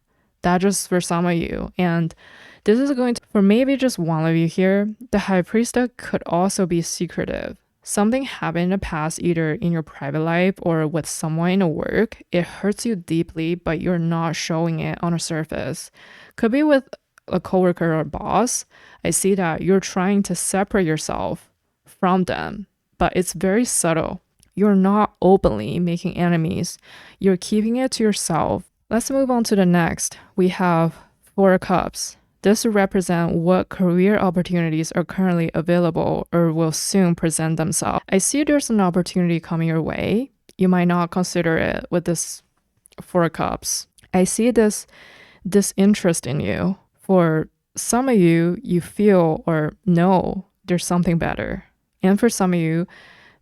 That just for some of you. And this is going to, for maybe just one of you here, the High Priestess could also be secretive. Something happened in the past, either in your private life or with someone in work. It hurts you deeply, but you're not showing it on the surface. Could be with a coworker or boss. I see that you're trying to separate yourself from them, but it's very subtle. You're not openly making enemies. You're keeping it to yourself. Let's move on to the next. We have Four of Cups. This represents what career opportunities are currently available or will soon present themselves. I see there's an opportunity coming your way. You might not consider it with this Four of Cups. I see this interest in you. For some of you, you feel or know there's something better. And for some of you,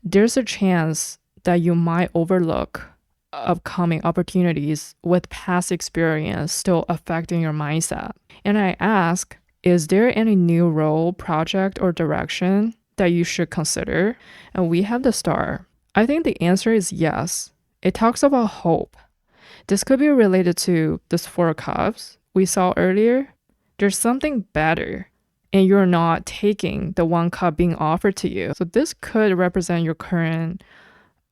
there's a chance that you might overlook upcoming opportunities with past experience still affecting your mindset. And I ask, is there any new role, project, or direction that you should consider? And we have the Star. I think the answer is yes. It talks about hope. This could be related to this Four of Cups we saw earlier. There's something better, and you're not taking the one cup being offered to you. So this could represent your current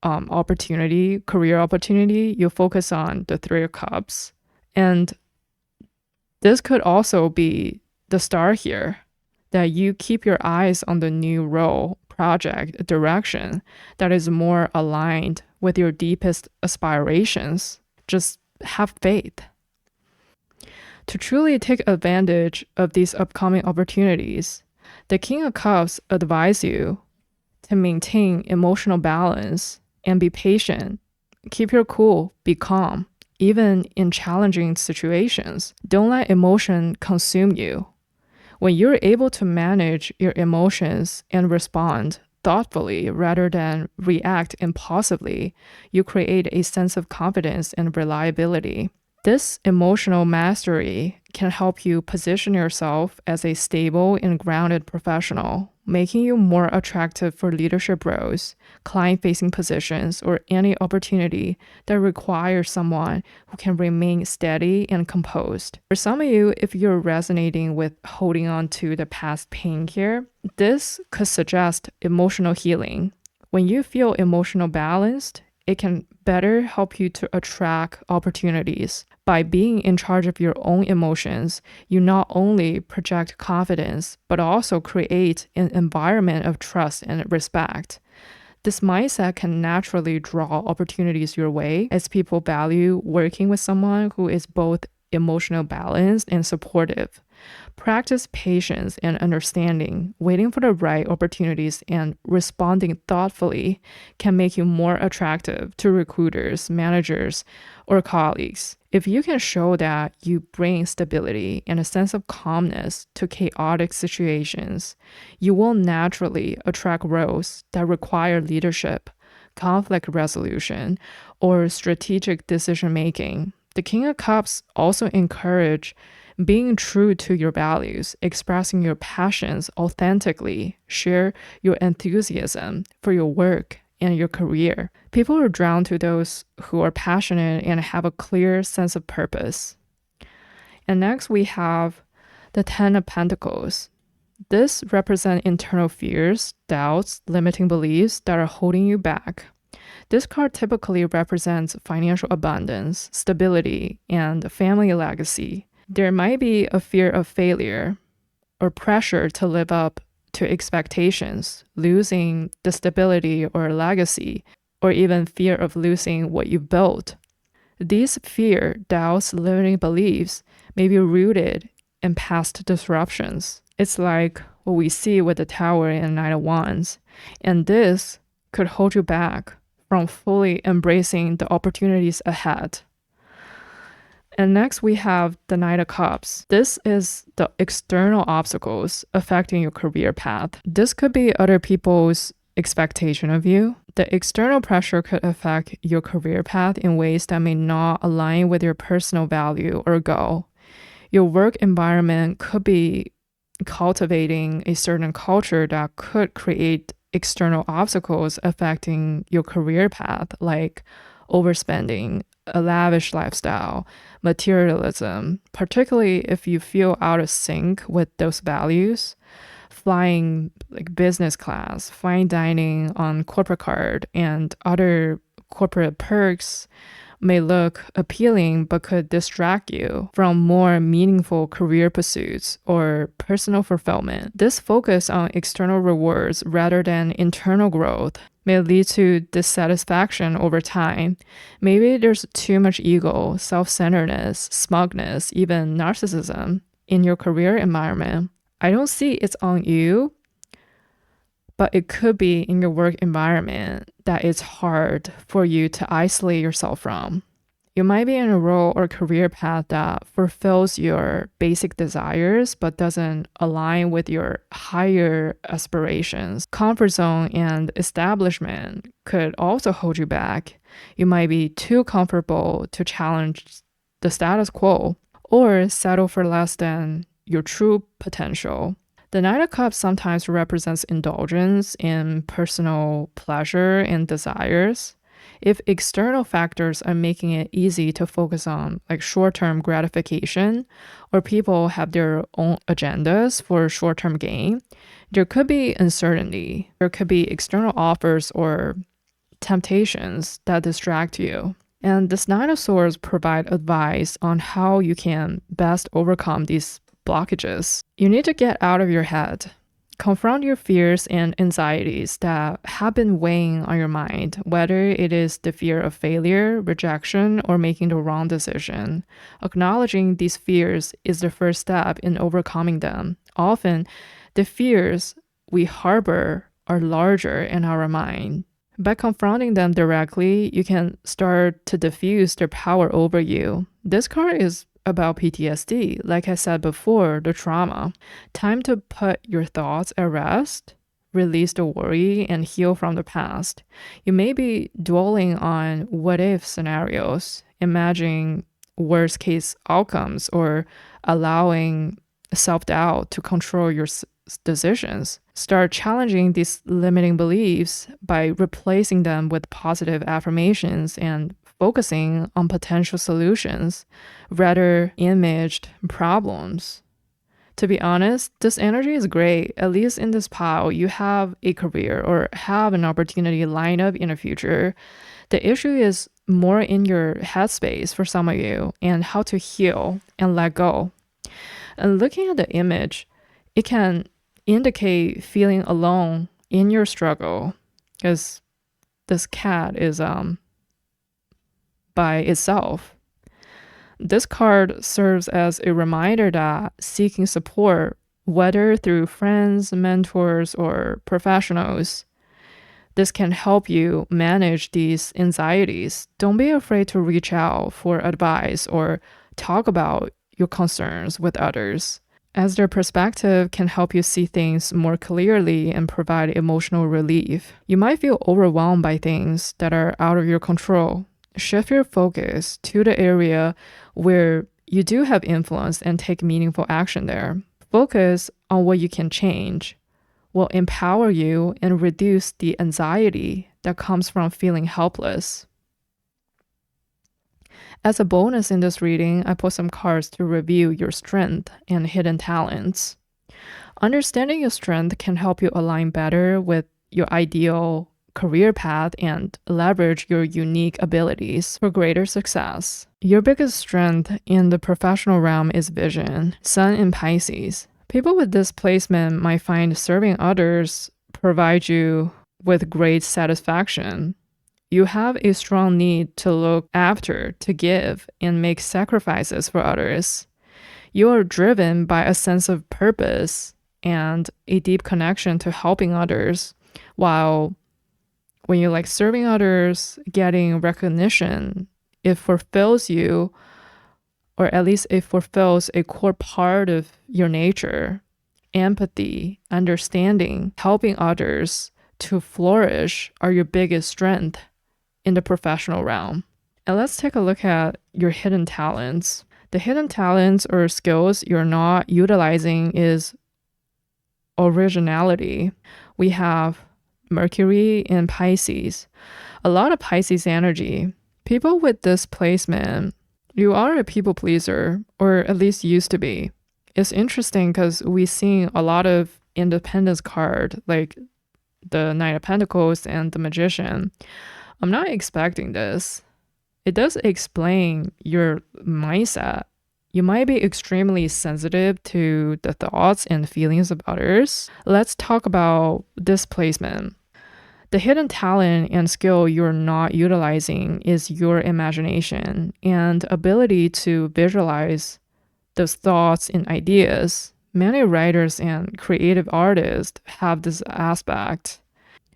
opportunity, career opportunity. You focus on the Three of Cups. And this could also be the Star here, that you keep your eyes on the new role, project, direction that is more aligned with your deepest aspirations. Just have faith. To truly take advantage of these upcoming opportunities, the King of Cups advise you to maintain emotional balance and be patient. Keep your cool, be calm, even in challenging situations. Don't let emotion consume you. When you're able to manage your emotions and respond thoughtfully rather than react impulsively, you create a sense of confidence and reliability. This emotional mastery can help you position yourself as a stable and grounded professional, making you more attractive for leadership roles, client-facing positions, or any opportunity that requires someone who can remain steady and composed. For some of you, if you're resonating with holding on to the past pain here, this could suggest emotional healing. When you feel emotional balanced, it can better help you to attract opportunities. By being in charge of your own emotions, you not only project confidence, but also create an environment of trust and respect. This mindset can naturally draw opportunities your way, as people value working with someone who is both emotional balanced and supportive. Practice patience and understanding. Waiting for the right opportunities and responding thoughtfully can make you more attractive to recruiters, managers, or colleagues. If you can show that you bring stability and a sense of calmness to chaotic situations, you will naturally attract roles that require leadership, conflict resolution, or strategic decision making. The King of Cups also encourage being true to your values, expressing your passions authentically, share your enthusiasm for your work and your career. People are drawn to those who are passionate and have a clear sense of purpose. And next we have the Ten of Pentacles. This represents internal fears, doubts, limiting beliefs that are holding you back. This card typically represents financial abundance, stability, and family legacy. There might be a fear of failure or pressure to live up to expectations, losing the stability or legacy, or even fear of losing what you built. These fear, doubts, limiting beliefs may be rooted in past disruptions. It's like what we see with the Tower and Knight of Wands, and this could hold you back from fully embracing the opportunities ahead. And next we have the Knight of Cups. This is the external obstacles affecting your career path. This could be other people's expectation of you. The external pressure could affect your career path in ways that may not align with your personal value or goal. Your work environment could be cultivating a certain culture that could create external obstacles affecting your career path, like overspending, a lavish lifestyle, materialism, particularly if you feel out of sync with those values. Flying like business class, fine dining on corporate card, and other corporate perks may look appealing but could distract you from more meaningful career pursuits or personal fulfillment. This focus on external rewards rather than internal growth may lead to dissatisfaction over time. Maybe there's too much ego, self-centeredness, smugness, even narcissism in your career environment. I don't see it's on you, but it could be in your work environment that it's hard for you to isolate yourself from. You might be in a role or career path that fulfills your basic desires but doesn't align with your higher aspirations. Comfort zone and establishment could also hold you back. You might be too comfortable to challenge the status quo or settle for less than your true potential. The Knight of Cups sometimes represents indulgence in personal pleasure and desires. If external factors are making it easy to focus on like short-term gratification, or people have their own agendas for short-term gain, there could be uncertainty. There could be external offers or temptations that distract you. And this Nine of Swords provide advice on how you can best overcome these blockages. You need to get out of your head. Confront your fears and anxieties that have been weighing on your mind, whether it is the fear of failure, rejection, or making the wrong decision. Acknowledging these fears is the first step in overcoming them. Often, the fears we harbor are larger in our mind. By confronting them directly, you can start to diffuse their power over you. This card is about PTSD, like I said before, the trauma. Time to put your thoughts at rest, release the worry, and heal from the past. You may be dwelling on what-if scenarios, imagining worst-case outcomes, or allowing self-doubt to control your decisions. Start challenging these limiting beliefs by replacing them with positive affirmations and focusing on potential solutions rather imaged problems. To be honest, this energy is great. At least in this pile, you have a career or have an opportunity lined up in the future. The issue is more in your headspace for some of you and how to heal and let go. And looking at the image, it can indicate feeling alone in your struggle because this cat is by itself. This card serves as a reminder that seeking support, whether through friends, mentors, or professionals, this can help you manage these anxieties. Don't be afraid to reach out for advice or talk about your concerns with others, as their perspective can help you see things more clearly and provide emotional relief. You might feel overwhelmed by things that are out of your control. Shift your focus to the area where you do have influence and take meaningful action there. Focus on what you can change will empower you and reduce the anxiety that comes from feeling helpless. As a bonus in this reading, I put some cards to review your strength and hidden talents. Understanding your strength can help you align better with your ideal career path and leverage your unique abilities for greater success. Your biggest strength in the professional realm is vision, Sun in Pisces. People with this placement might find serving others provide you with great satisfaction. You have a strong need to look after, to give, and make sacrifices for others. You are driven by a sense of purpose and a deep connection to helping others, while when you like serving others, getting recognition, it fulfills you, or at least it fulfills a core part of your nature. Empathy, understanding, helping others to flourish are your biggest strength in the professional realm. And let's take a look at your hidden talents. The hidden talents or skills you're not utilizing is originality. We have Mercury in Pisces. A lot of Pisces energy. People with this placement, you are a people pleaser, or at least used to be. It's interesting because we've seen a lot of independence card, like the Knight of Pentacles and the Magician. I'm not expecting this. It does explain your mindset. You might be extremely sensitive to the thoughts and feelings of others. Let's talk about this placement. The hidden talent and skill you're not utilizing is your imagination and ability to visualize those thoughts and ideas. Many writers and creative artists have this aspect.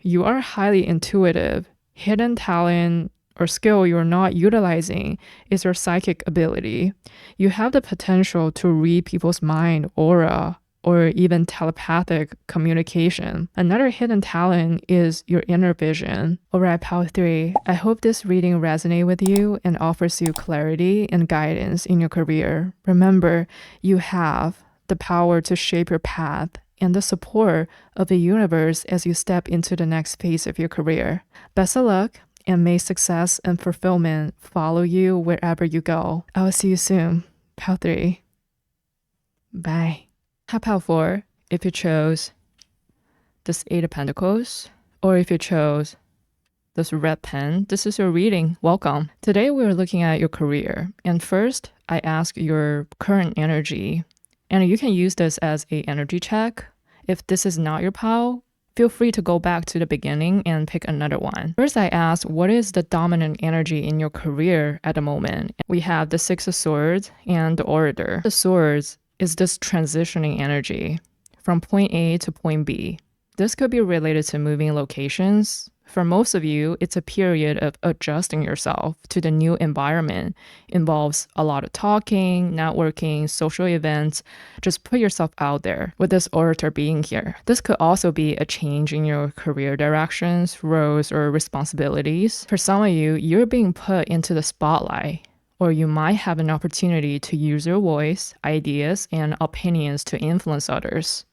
You are highly intuitive. Hidden talent or skill you're not utilizing is your psychic ability. You have the potential to read people's mind, aura, or even telepathic communication. Another hidden talent is your inner vision. Alright, Pile 3, I hope this reading resonates with you and offers you clarity and guidance in your career. Remember, you have the power to shape your path and the support of the universe as you step into the next phase of your career. Best of luck, and may success and fulfillment follow you wherever you go. I will see you soon. Pile 3. Bye. Pile 4, if you chose this 8 of Pentacles, or if you chose this red pen, this is your reading. Welcome. Today we're looking at your career. And first, I ask your current energy. And you can use this as an energy check. If this is not your pile, feel free to go back to the beginning and pick another one. First, I ask, what is the dominant energy in your career at the moment? We have the 6 of Swords and the Orator. The Swords is this transitioning energy from point A to point B. This could be related to moving locations. For most of you, it's a period of adjusting yourself to the new environment. Involves a lot of talking, networking, social events. Just put yourself out there with this Orator being here. This could also be a change in your career directions, roles, or responsibilities. For some of you, you're being put into the spotlight, or you might have an opportunity to use your voice, ideas, and opinions to influence others.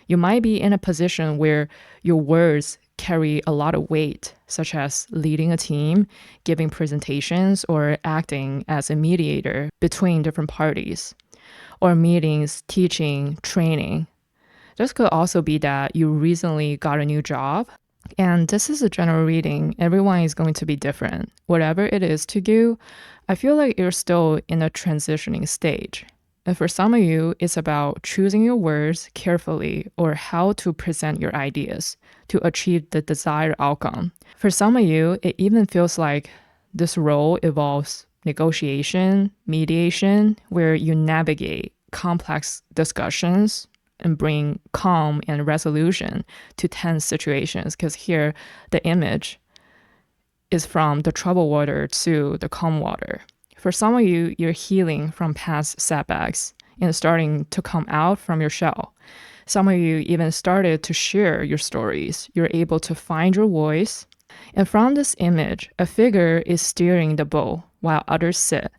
You might be in a position where your words carry a lot of weight, such as leading a team, giving presentations, or acting as a mediator between different parties, or meetings, teaching, training. This could also be that you recently got a new job. And this is a general reading. Everyone is going to be different. Whatever it is to you, I feel like you're still in a transitioning stage. And for some of you, it's about choosing your words carefully or how to present your ideas to achieve the desired outcome. For some of you, it even feels like this role involves negotiation, mediation, where you navigate complex discussions and bring calm and resolution to tense situations. Because here, the image is from the troubled water to the calm water. For some of you, you're healing from past setbacks and starting to come out from your shell. Some of you even started to share your stories. You're able to find your voice. And from this image, a figure is steering the boat while others sit.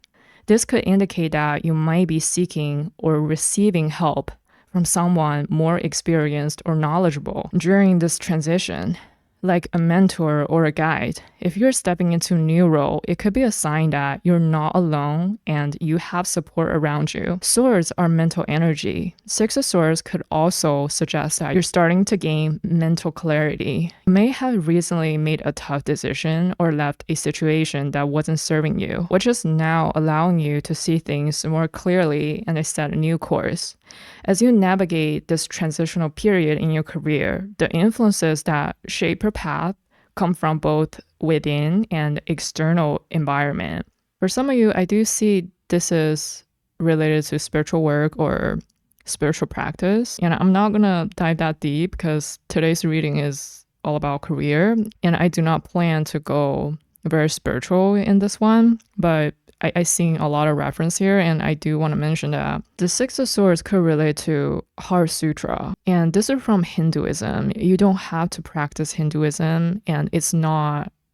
This could indicate that you might be seeking or receiving help from someone more experienced or knowledgeable during this transition, like a mentor or a guide. If you're stepping into a new role, it could be a sign that you're not alone and you have support around you. Swords are mental energy. Six of Swords could also suggest that you're starting to gain mental clarity. You may have recently made a tough decision or left a situation that wasn't serving you, which is now allowing you to see things more clearly and set a new course. As you navigate this transitional period in your career, the influences that shape your path come from both within and external environment. For some of you, I do see this is related to spiritual work or spiritual practice. And I'm not going to dive that deep because today's reading is all about career. And I do not plan to go very spiritual in this one, but I seen a lot of reference here, and I do want to mention that the Six of Swords could relate to Heart Sutra, and this is from Hinduism. You don't have to practice Hinduism, and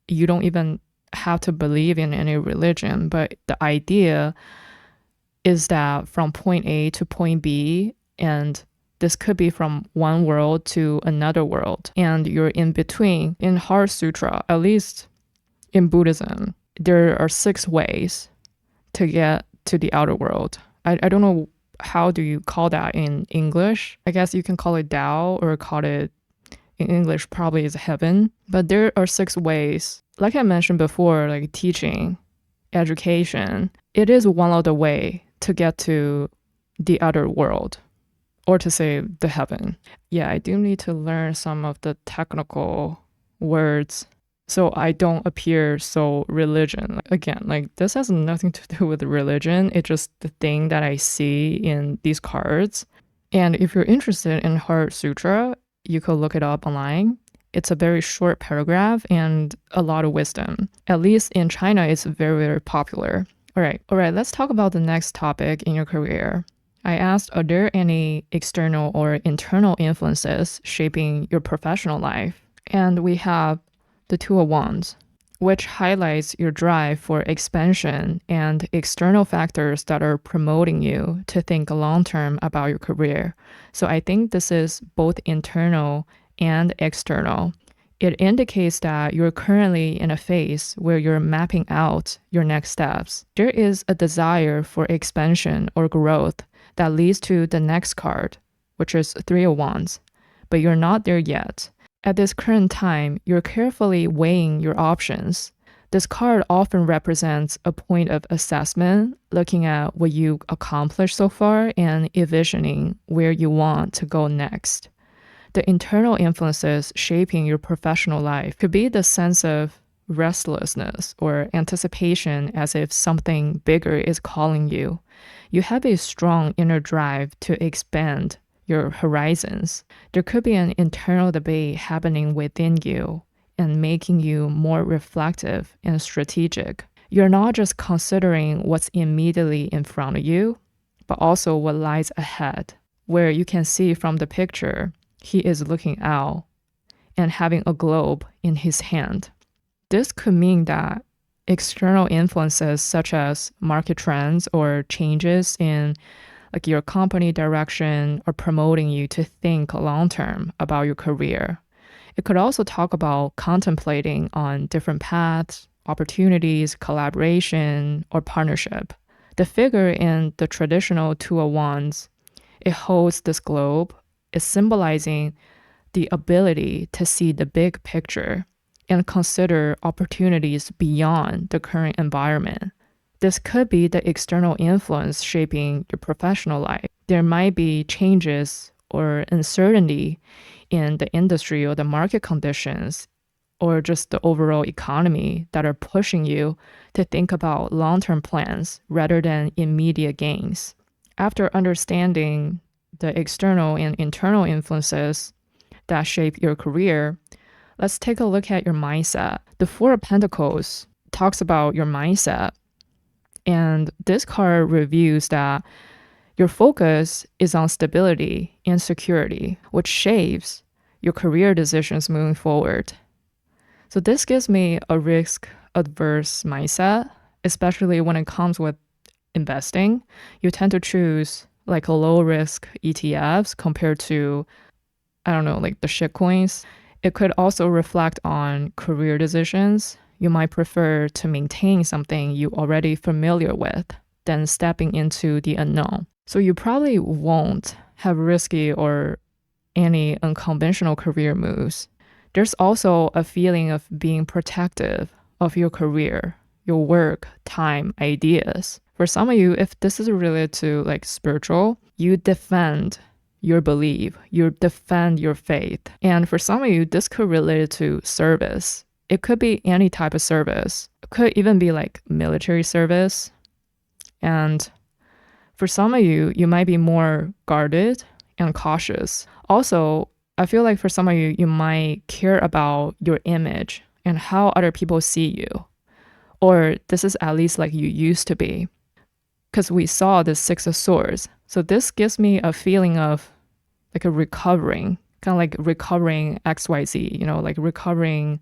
you don't even have to believe in any religion, but the idea is that from point A to point B, and this could be from one world to another world, and you're in between. In Heart Sutra, at least in Buddhism, there are 6 ways to get to the outer world. I don't know how do you call that in English. I guess you can call it Tao or call it in English probably is heaven. But there are 6 ways. Like I mentioned before, like teaching, education, it is one of the way to get to the other world or to say the heaven. Yeah, I do need to learn some of the technical words so I don't appear so religion. Again, like this has nothing to do with religion. It's just the thing that I see in these cards. And if you're interested in Heart Sutra, you could look it up online. It's a very short paragraph and a lot of wisdom. At least in China, it's very, very popular. All right, let's talk about the next topic in your career. I asked, are there any external or internal influences shaping your professional life? And we have the Two of Wands, which highlights your drive for expansion and external factors that are promoting you to think long-term about your career. So I think this is both internal and external. It indicates that you're currently in a phase where you're mapping out your next steps. There is a desire for expansion or growth that leads to the next card, which is Three of Wands, but you're not there yet. At this current time, you're carefully weighing your options. This card often represents a point of assessment, looking at what you accomplished so far and envisioning where you want to go next. The internal influences shaping your professional life could be the sense of restlessness or anticipation as if something bigger is calling you. You have a strong inner drive to expand your horizons. There could be an internal debate happening within you and making you more reflective and strategic. You're not just considering what's immediately in front of you, but also what lies ahead, where you can see from the picture, he is looking out and having a globe in his hand. This could mean that external influences such as market trends or changes in like your company direction are promoting you to think long-term about your career. It could also talk about contemplating on different paths, opportunities, collaboration, or partnership. The figure in the traditional Two of Wands, it holds this globe, is symbolizing the ability to see the big picture and consider opportunities beyond the current environment. This could be the external influence shaping your professional life. There might be changes or uncertainty in the industry or the market conditions or just the overall economy that are pushing you to think about long-term plans rather than immediate gains. After understanding the external and internal influences that shape your career, let's take a look at your mindset. The Four of Pentacles talks about your mindset, and this card reviews that your focus is on stability and security, which shapes your career decisions moving forward. So this gives me a risk-averse mindset, especially when it comes with investing. You tend to choose like a low-risk ETFs compared to, I don't know, like the shit coins. It could also reflect on career decisions. You might prefer to maintain something you already familiar with than stepping into the unknown. So you probably won't have risky or any unconventional career moves. There's also a feeling of being protective of your career, your work, time, ideas. For some of you, if this is related to like spiritual, you defend your belief, you defend your faith. And for some of you, this could relate to service. It could be any type of service. It could even be like military service. And for some of you, you might be more guarded and cautious. Also, I feel like for some of you, you might care about your image and how other people see you. Or this is at least like you used to be. Because we saw the Six of Swords. So this gives me a feeling of like a recovering, kind of like recovering XYZ, you know, like recovering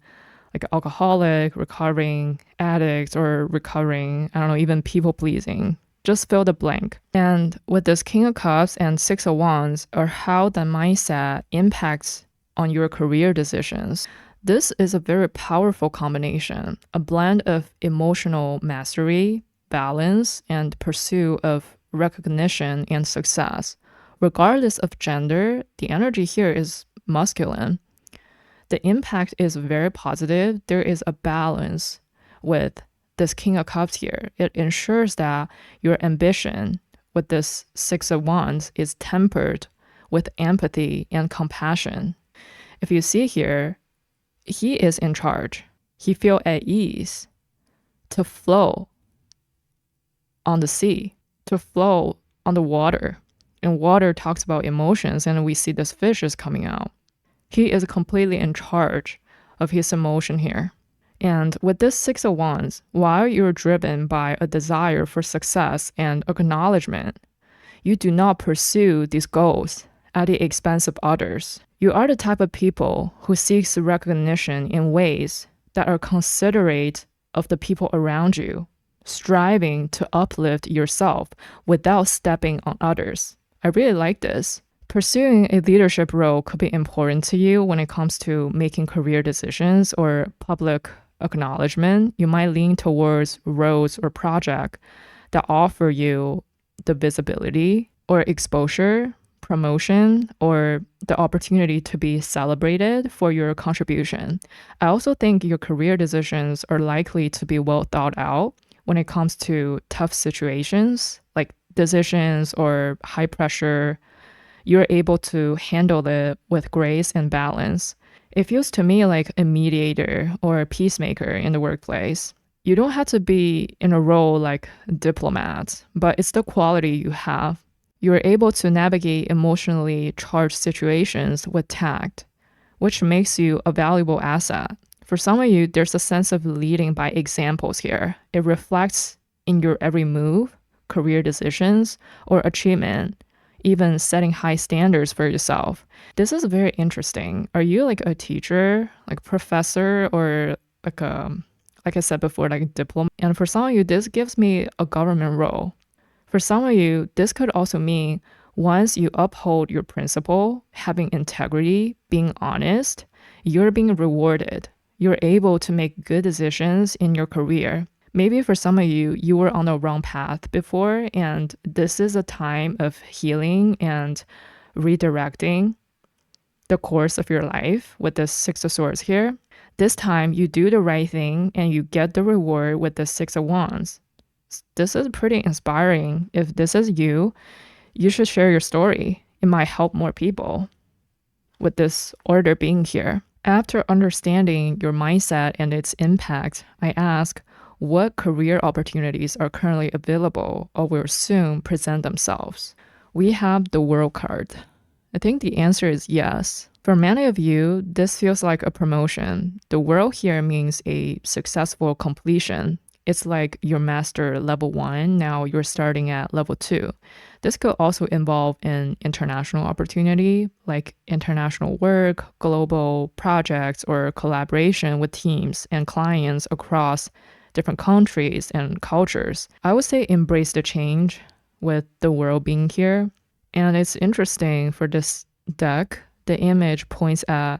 like alcoholic, recovering addict, or recovering, I don't know, even people pleasing. Just fill the blank. And with this King of Cups and Six of Wands, or how the mindset impacts on your career decisions, this is a very powerful combination, a blend of emotional mastery, balance, and pursuit of recognition and success. Regardless of gender, the energy here is masculine. The impact is very positive. There is a balance with this King of Cups here. It ensures that your ambition with this Six of Wands is tempered with empathy and compassion. If you see here, he is in charge. He feels at ease to flow on the sea, to flow on the water. And water talks about emotions, and we see this fish is coming out. He is completely in charge of his emotion here. And with this Six of Wands, while you're driven by a desire for success and acknowledgement, you do not pursue these goals at the expense of others. You are the type of people who seeks recognition in ways that are considerate of the people around you, striving to uplift yourself without stepping on others. I really like this. Pursuing a leadership role could be important to you when it comes to making career decisions or public acknowledgement. You might lean towards roles or projects that offer you the visibility or exposure, promotion, or the opportunity to be celebrated for your contribution. I also think your career decisions are likely to be well thought out when it comes to tough situations like decisions or high pressure. You're able to handle it with grace and balance. It feels to me like a mediator or a peacemaker in the workplace. You don't have to be in a role like a diplomat, but it's the quality you have. You're able to navigate emotionally charged situations with tact, which makes you a valuable asset. For some of you, there's a sense of leading by examples here. It reflects in your every move, career decisions, or achievement, even setting high standards for yourself. This is very interesting. Are you like a teacher, like professor, or like I said before, like a diplomat? And for some of you, this gives me a government role. For some of you, this could also mean once you uphold your principle, having integrity, being honest, you're being rewarded. You're able to make good decisions in your career. Maybe for some of you, you were on the wrong path before, and this is a time of healing and redirecting the course of your life with the Six of Swords here. This time, you do the right thing and you get the reward with the Six of Wands. This is pretty inspiring. If this is you, you should share your story. It might help more people with this order being here. After understanding your mindset and its impact, I ask, what career opportunities are currently available or will soon present themselves? We have the world card. I think the answer is yes. For many of you, this feels like a promotion. The world here means a successful completion. It's like your master level 1, now you're starting at level 2. This could also involve an international opportunity, like international work, global projects, or collaboration with teams and clients across different countries and cultures. I would say embrace the change with the world being here. And it's interesting for this deck, the image points at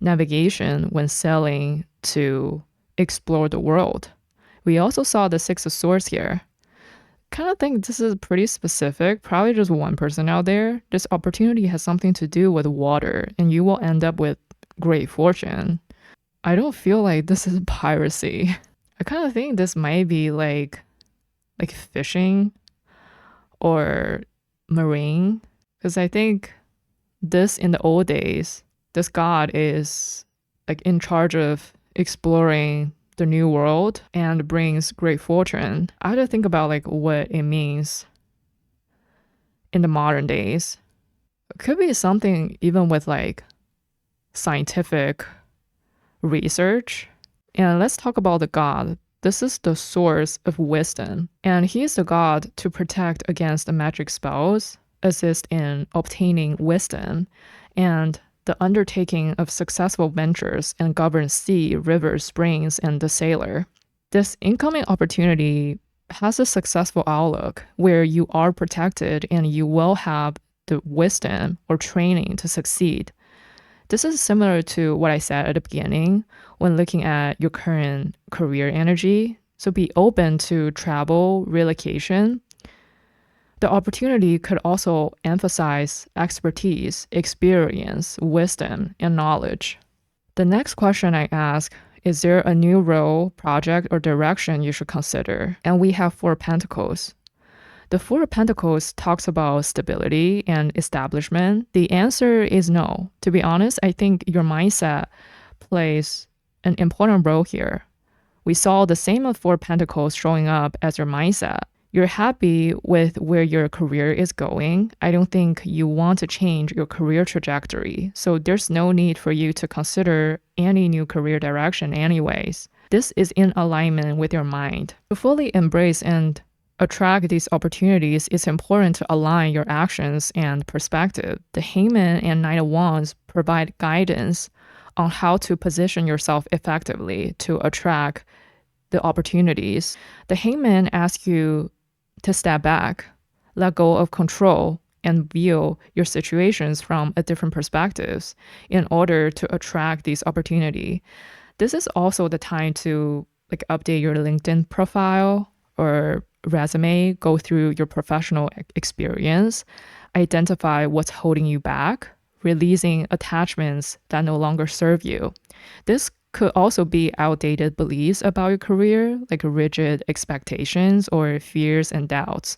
navigation when sailing to explore the world. We also saw the Six of Swords here. Kind of think this is pretty specific, probably just one person out there. This opportunity has something to do with water, and you will end up with great fortune. I don't feel like this is piracy. I kind of think this might be like fishing or marine, because I think this in the old days, this god is like in charge of exploring the new world and brings great fortune. I had to think about like what it means in the modern days. It could be something even with like scientific research. And let's talk about the god. This is the source of wisdom, and he is the god to protect against the magic spells, assist in obtaining wisdom, and the undertaking of successful ventures and govern sea, rivers, springs, and the sailor. This incoming opportunity has a successful outlook where you are protected and you will have the wisdom or training to succeed. This is similar to what I said at the beginning when looking at your current career energy. So be open to travel, relocation. The opportunity could also emphasize expertise, experience, wisdom, and knowledge. The next question I ask, is there a new role, project, or direction you should consider? And we have Four of Pentacles. The Four of Pentacles talks about stability and establishment. The answer is no. To be honest, I think your mindset plays an important role here. We saw the same of Four of Pentacles showing up as your mindset. You're happy with where your career is going. I don't think you want to change your career trajectory. So there's no need for you to consider any new career direction anyways. This is in alignment with your mind. To fully embrace and attract these opportunities, it's important to align your actions and perspective. The Hangman and Knight of Wands provide guidance on how to position yourself effectively to attract the opportunities. The Hangman asks you to step back, let go of control, and view your situations from a different perspectives in order to attract these opportunity. This is also the time to like update your LinkedIn profile or resume, go through your professional experience, identify what's holding you back, releasing attachments that no longer serve you. This could also be outdated beliefs about your career, like rigid expectations or fears and doubts.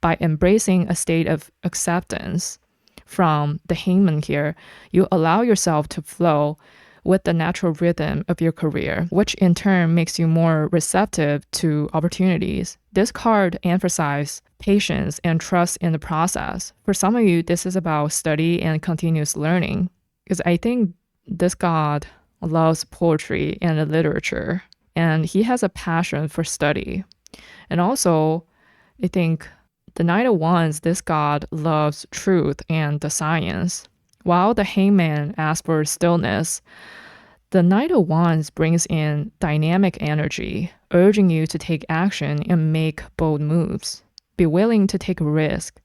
By embracing a state of acceptance from the Hangman here, you allow yourself to flow with the natural rhythm of your career, which in turn makes you more receptive to opportunities. This card emphasizes patience and trust in the process. For some of you, this is about study and continuous learning, because I think this god loves poetry and literature, and he has a passion for study. And also, I think the Knight of Wands, this god loves truth and the science. While the Hangman asks for stillness, the Knight of Wands brings in dynamic energy, urging you to take action and make bold moves. Be willing to take a risk.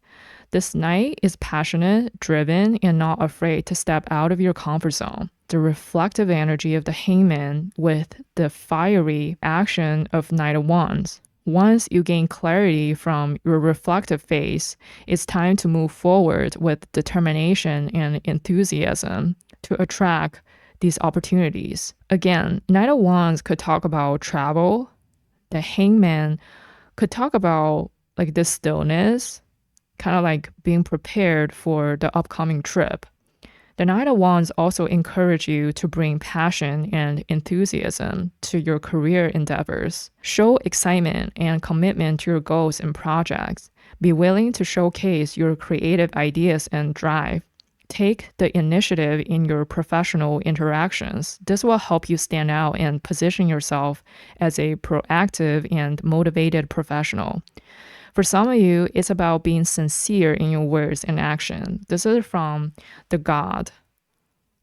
This knight is passionate, driven, and not afraid to step out of your comfort zone. The reflective energy of the Hangman with the fiery action of Knight of Wands. Once you gain clarity from your reflective phase, it's time to move forward with determination and enthusiasm to attract these opportunities. Again, Knight of Wands could talk about travel. The Hangman could talk about like this stillness, kind of like being prepared for the upcoming trip. The Knight of Wands also encourage you to bring passion and enthusiasm to your career endeavors. Show excitement and commitment to your goals and projects. Be willing to showcase your creative ideas and drive. Take the initiative in your professional interactions. This will help you stand out and position yourself as a proactive and motivated professional. For some of you, it's about being sincere in your words and action. This is from the God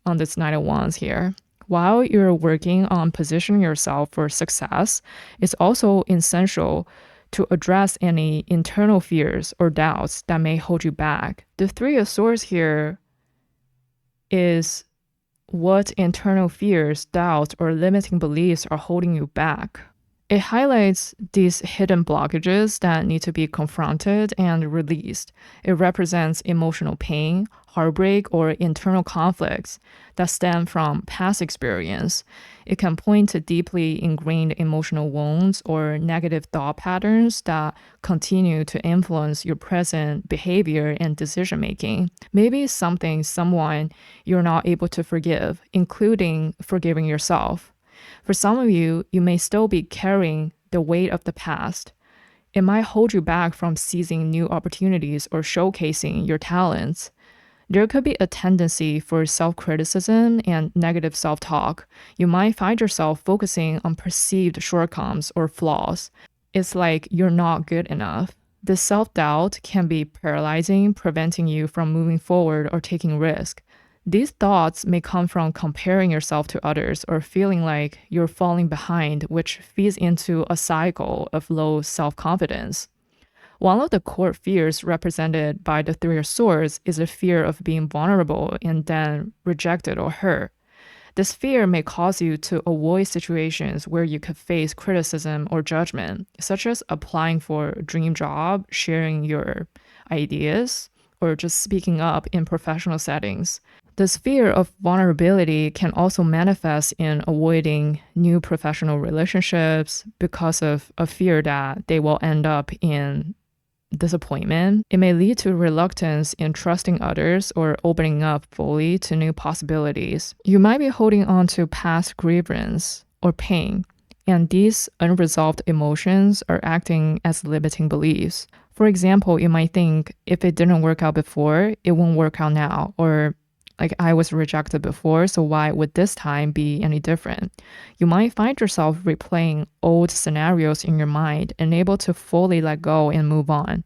on this Knight of Wands here. While you're working on positioning yourself for success, it's also essential to address any internal fears or doubts that may hold you back. The Three of Swords here is what internal fears, doubts, or limiting beliefs are holding you back. It highlights these hidden blockages that need to be confronted and released. It represents emotional pain, heartbreak, or internal conflicts that stem from past experience. It can point to deeply ingrained emotional wounds or negative thought patterns that continue to influence your present behavior and decision making. Maybe someone you're not able to forgive, including forgiving yourself. For some of you, you may still be carrying the weight of the past. It might hold you back from seizing new opportunities or showcasing your talents. There could be a tendency for self-criticism and negative self-talk. You might find yourself focusing on perceived shortcomings or flaws. It's like you're not good enough. This self-doubt can be paralyzing, preventing you from moving forward or taking risks. These thoughts may come from comparing yourself to others or feeling like you're falling behind, which feeds into a cycle of low self-confidence. One of the core fears represented by the Three of Swords is a fear of being vulnerable and then rejected or hurt. This fear may cause you to avoid situations where you could face criticism or judgment, such as applying for a dream job, sharing your ideas, or just speaking up in professional settings. This fear of vulnerability can also manifest in avoiding new professional relationships because of a fear that they will end up in disappointment. It may lead to reluctance in trusting others or opening up fully to new possibilities. You might be holding on to past grievance or pain, and these unresolved emotions are acting as limiting beliefs. For example, you might think, if it didn't work out before, it won't work out now, or like, I was rejected before, so why would this time be any different? You might find yourself replaying old scenarios in your mind, unable to fully let go and move on.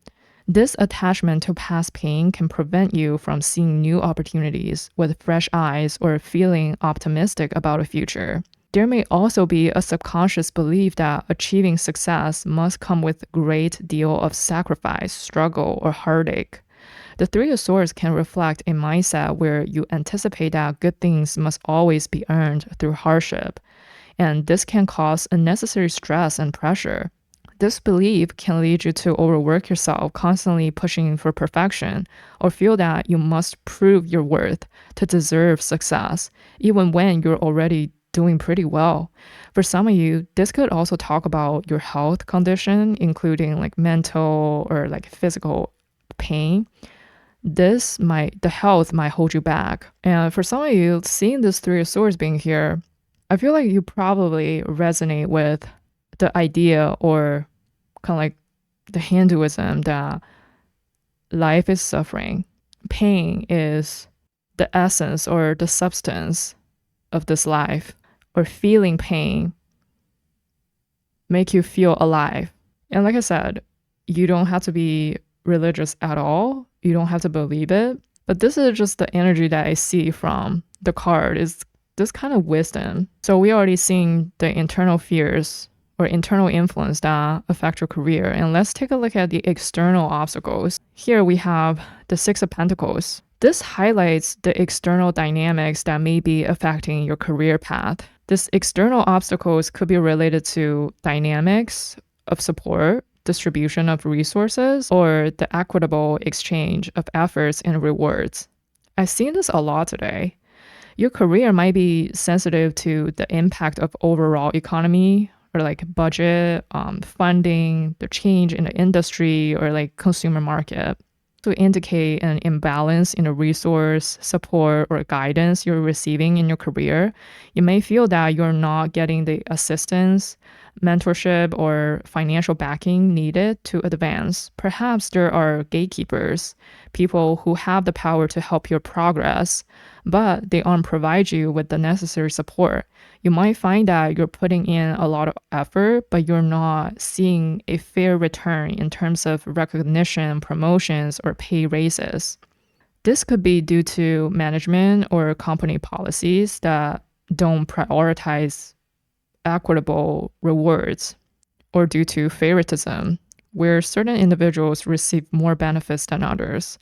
This attachment to past pain can prevent you from seeing new opportunities with fresh eyes or feeling optimistic about a future. There may also be a subconscious belief that achieving success must come with a great deal of sacrifice, struggle, or heartache. The Three of Swords can reflect a mindset where you anticipate that good things must always be earned through hardship, and this can cause unnecessary stress and pressure. This belief can lead you to overwork yourself, constantly pushing for perfection, or feel that you must prove your worth to deserve success, even when you're already doing pretty well. For some of you, this could also talk about your health condition, including like mental or like physical pain. The health might hold you back. And for some of you, seeing this Three of Swords being here, I feel like you probably resonate with the idea or kind of like the Hinduism that life is suffering. Pain is the essence or the substance of this life, or feeling pain make you feel alive. And like I said, you don't have to be religious at all. You don't have to believe it. But this is just the energy that I see from the card, is this kind of wisdom. So we already seen the internal fears or internal influence that affect your career. And let's take a look at the external obstacles. Here we have the Six of Pentacles. This highlights the external dynamics that may be affecting your career path. This external obstacles could be related to dynamics of support, distribution of resources, or the equitable exchange of efforts and rewards. I've seen this a lot today. Your career might be sensitive to the impact of overall economy, or like budget, funding, the change in the industry, or like consumer market. To indicate an imbalance in the resource, support, or guidance you're receiving in your career. You may feel that you're not getting the assistance, mentorship, or financial backing needed to advance. Perhaps there are gatekeepers, people who have the power to help your progress, but they don't provide you with the necessary support. You might find that you're putting in a lot of effort, but you're not seeing a fair return in terms of recognition, promotions, or pay raises. This could be due to management or company policies that don't prioritize equitable rewards, or due to favoritism, where certain individuals receive more benefits than others.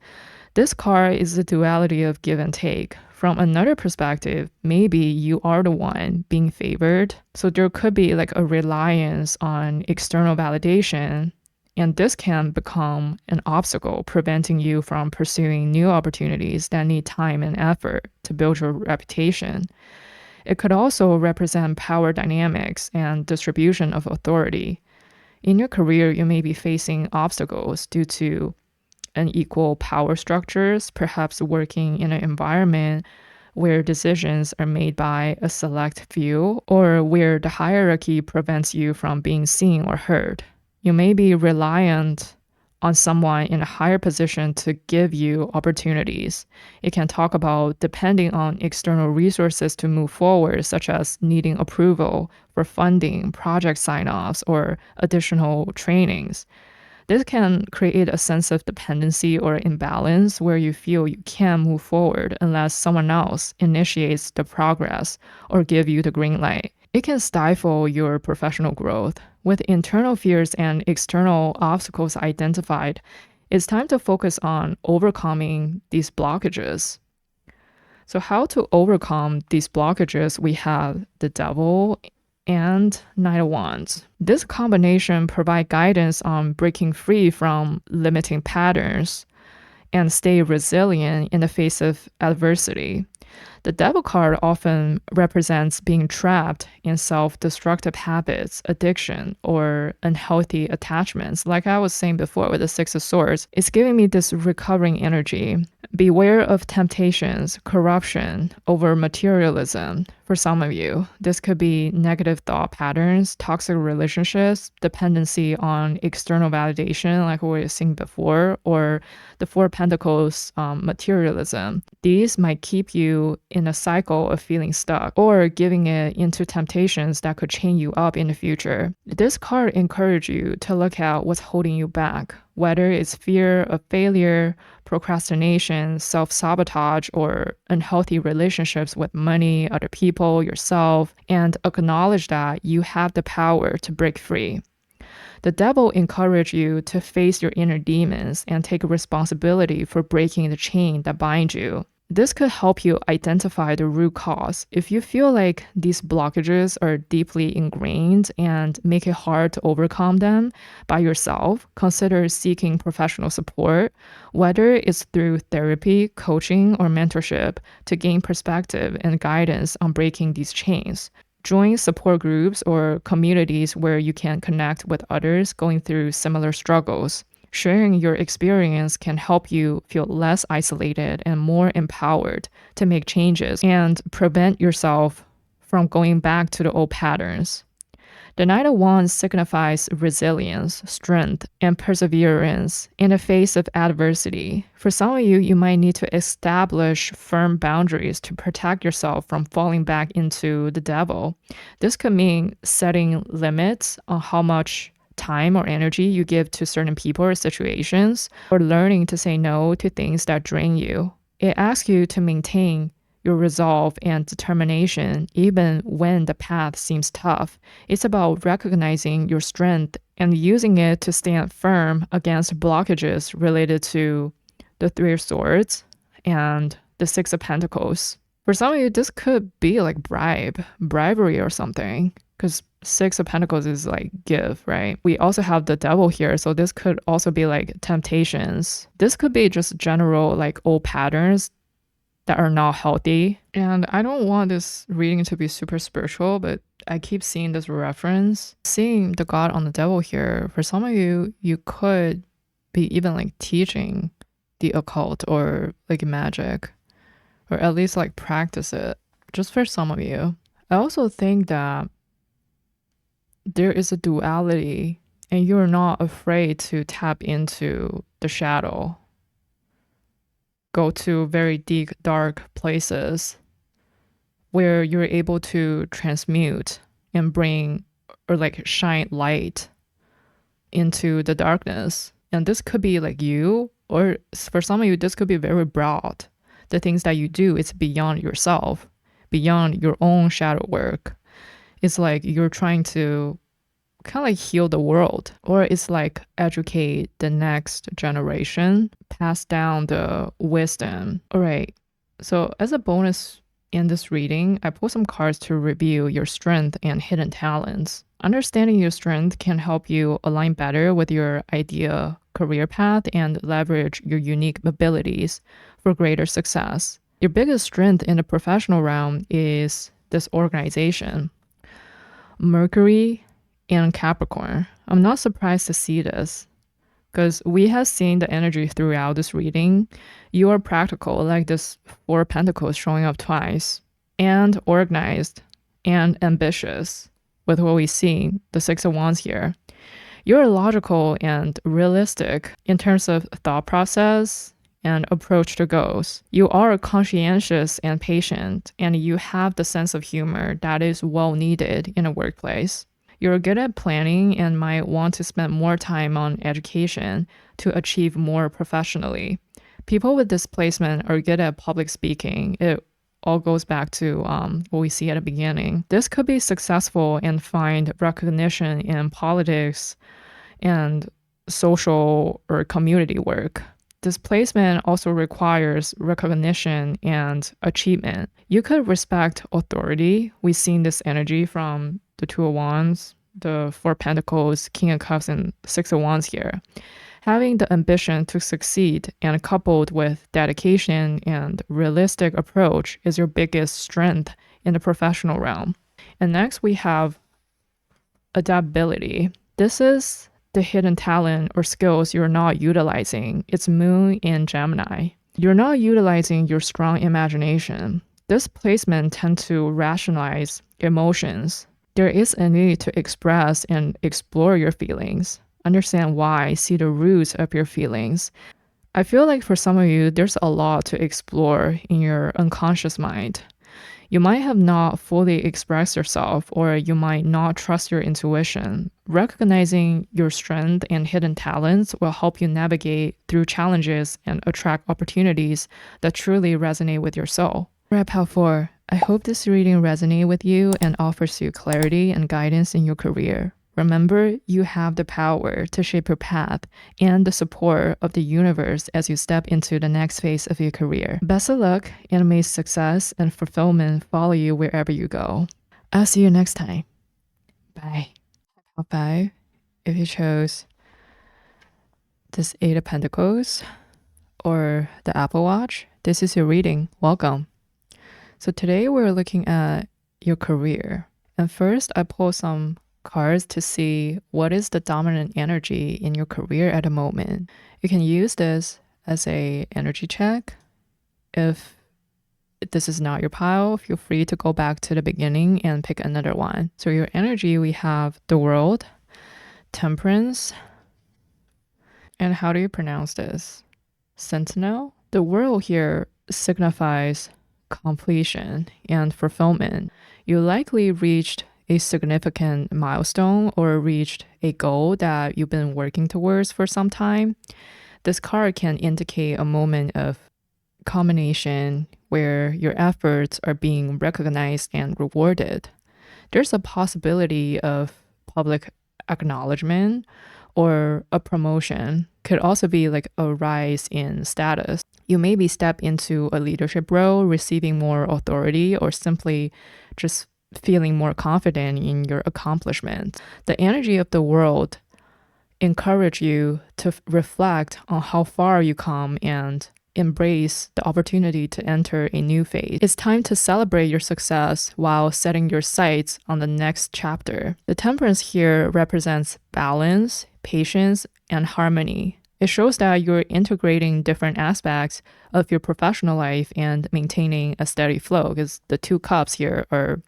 This card is the duality of give and take. From another perspective, maybe you are the one being favored. So there could be like a reliance on external validation, and this can become an obstacle preventing you from pursuing new opportunities that need time and effort to build your reputation. It could also represent power dynamics and distribution of authority. In your career, you may be facing obstacles due to unequal power structures, perhaps working in an environment where decisions are made by a select few, or where the hierarchy prevents you from being seen or heard. You may be reliant on someone in a higher position to give you opportunities. It can talk about depending on external resources to move forward, such as needing approval for funding, project sign offs, or additional trainings. This can create a sense of dependency or imbalance where you feel you can't move forward unless someone else initiates the progress or give you the green light. It can stifle your professional growth. With internal fears and external obstacles identified, it's time to focus on overcoming these blockages. So, how to overcome these blockages? We have the devil and Knight of Wands. This combination provides guidance on breaking free from limiting patterns and stay resilient in the face of adversity. The Devil card often represents being trapped in self-destructive habits, addiction, or unhealthy attachments. Like I was saying before with the Six of Swords, it's giving me this recovering energy. Beware of temptations, corruption over materialism. For some of you, this could be negative thought patterns, toxic relationships, dependency on external validation, like we were seeing before, or the Four of Pentacles materialism. These might keep you in a cycle of feeling stuck or giving it into temptations that could chain you up in the future. This card encourages you to look at what's holding you back, whether it's fear of failure, procrastination, self-sabotage, or unhealthy relationships with money, other people, yourself, and acknowledge that you have the power to break free. The devil encourages you to face your inner demons and take responsibility for breaking the chain that binds you. This could help you identify the root cause. If you feel like these blockages are deeply ingrained and make it hard to overcome them by yourself, consider seeking professional support, whether it's through therapy, coaching, or mentorship, to gain perspective and guidance on breaking these chains. Join support groups or communities where you can connect with others going through similar struggles. Sharing your experience can help you feel less isolated and more empowered to make changes and prevent yourself from going back to the old patterns. The Knight of Wands signifies resilience, strength, and perseverance in the face of adversity. For some of you, you might need to establish firm boundaries to protect yourself from falling back into the devil. This could mean setting limits on how much time or energy you give to certain people or situations, or learning to say no to things that drain you. It asks you to maintain your resolve and determination even when the path seems tough. It's about recognizing your strength and using it to stand firm against blockages related to the Three of Swords and the Six of Pentacles. For some of you, this could be like bribery or something, because Six of Pentacles is like give, right? We also have the devil here, so this could also be like temptations. This could be just general like old patterns that are not healthy. And I don't want this reading to be super spiritual, but I keep seeing this reference. Seeing the God on the devil here, for some of you, you could be even like teaching the occult or like magic, or at least like practice it, just for some of you. I also think that there is a duality and you're not afraid to tap into the shadow, go to very deep, dark places where you're able to transmute and bring or like shine light into the darkness. And this could be like you, or for some of you, this could be very broad. The things that you do, it's beyond yourself, beyond your own shadow work. It's like you're trying to kind of like heal the world, or it's like educate the next generation, pass down the wisdom. All right. So as a bonus in this reading, I pulled some cards to review your strength and hidden talents. Understanding your strength can help you align better with your ideal career path and leverage your unique abilities for greater success. Your biggest strength in the professional realm is this organization. Mercury and Capricorn. I'm not surprised to see this because we have seen the energy throughout this reading. You are practical, like this Four of Pentacles showing up twice, and organized and ambitious with what we see, the Six of Wands here. You're logical and realistic in terms of thought process and approach to goals. You are conscientious and patient, and you have the sense of humor that is well needed in a workplace. You're good at planning and might want to spend more time on education to achieve more professionally. People with this placement are good at public speaking. It all goes back to what we see at the beginning. This could be successful and find recognition in politics and social or community work. This placement also requires recognition and achievement. You could respect authority. We've seen this energy from the Two of Wands, the Four of Pentacles, King of Cups, and Six of Wands here. Having the ambition to succeed and coupled with dedication and realistic approach is your biggest strength in the professional realm. And next we have adaptability. This is the hidden talent or skills you're not utilizing. It's Moon in Gemini. You're not utilizing your strong imagination. This placement tends to rationalize emotions. There is a need to express and explore your feelings, understand why, see the roots of your feelings. I feel like for some of you, there's a lot to explore in your unconscious mind. You might have not fully expressed yourself, or you might not trust your intuition. Recognizing your strength and hidden talents will help you navigate through challenges and attract opportunities that truly resonate with your soul. Wrap Pal 4. I hope this reading resonates with you and offers you clarity and guidance in your career. Remember, you have the power to shape your path and the support of the universe as you step into the next phase of your career. Best of luck, and may success and fulfillment follow you wherever you go. I'll see you next time. Bye. 5. If you chose this Eight of Pentacles or the Apple Watch, this is your reading. Welcome. So today we're looking at your career. And first I pulled some cards to see what is the dominant energy in your career at the moment. You can use this as a energy check. If this is not your pile, feel free to go back to the beginning and pick another one. So your energy, we have the World, Temperance, and how do you pronounce this? Sentinel? The World here signifies completion and fulfillment. You likely reached a significant milestone or reached a goal that you've been working towards for some time. This card can indicate a moment of culmination where your efforts are being recognized and rewarded. There's a possibility of public acknowledgement or a promotion. Could also be like a rise in status. You maybe step into a leadership role, receiving more authority, or simply just feeling more confident in your accomplishments. The energy of the World encourage you to reflect on how far you come and embrace the opportunity to enter a new phase. It's time to celebrate your success while setting your sights on the next chapter. The Temperance here represents balance, patience, and harmony. It shows that you're integrating different aspects of your professional life and maintaining a steady flow, because the two cups here are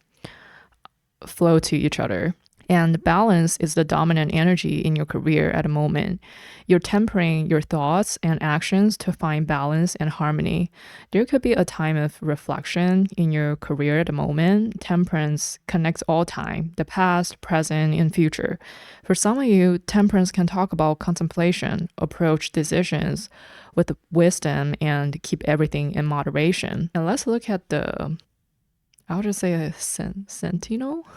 flow to each other. And balance is the dominant energy in your career at the moment. You're tempering your thoughts and actions to find balance and harmony. There could be a time of reflection in your career at the moment. Temperance connects all time, the past, present, and future. For some of you, temperance can talk about contemplation, approach decisions with wisdom, and keep everything in moderation. And let's look at I'll just say a sentinel.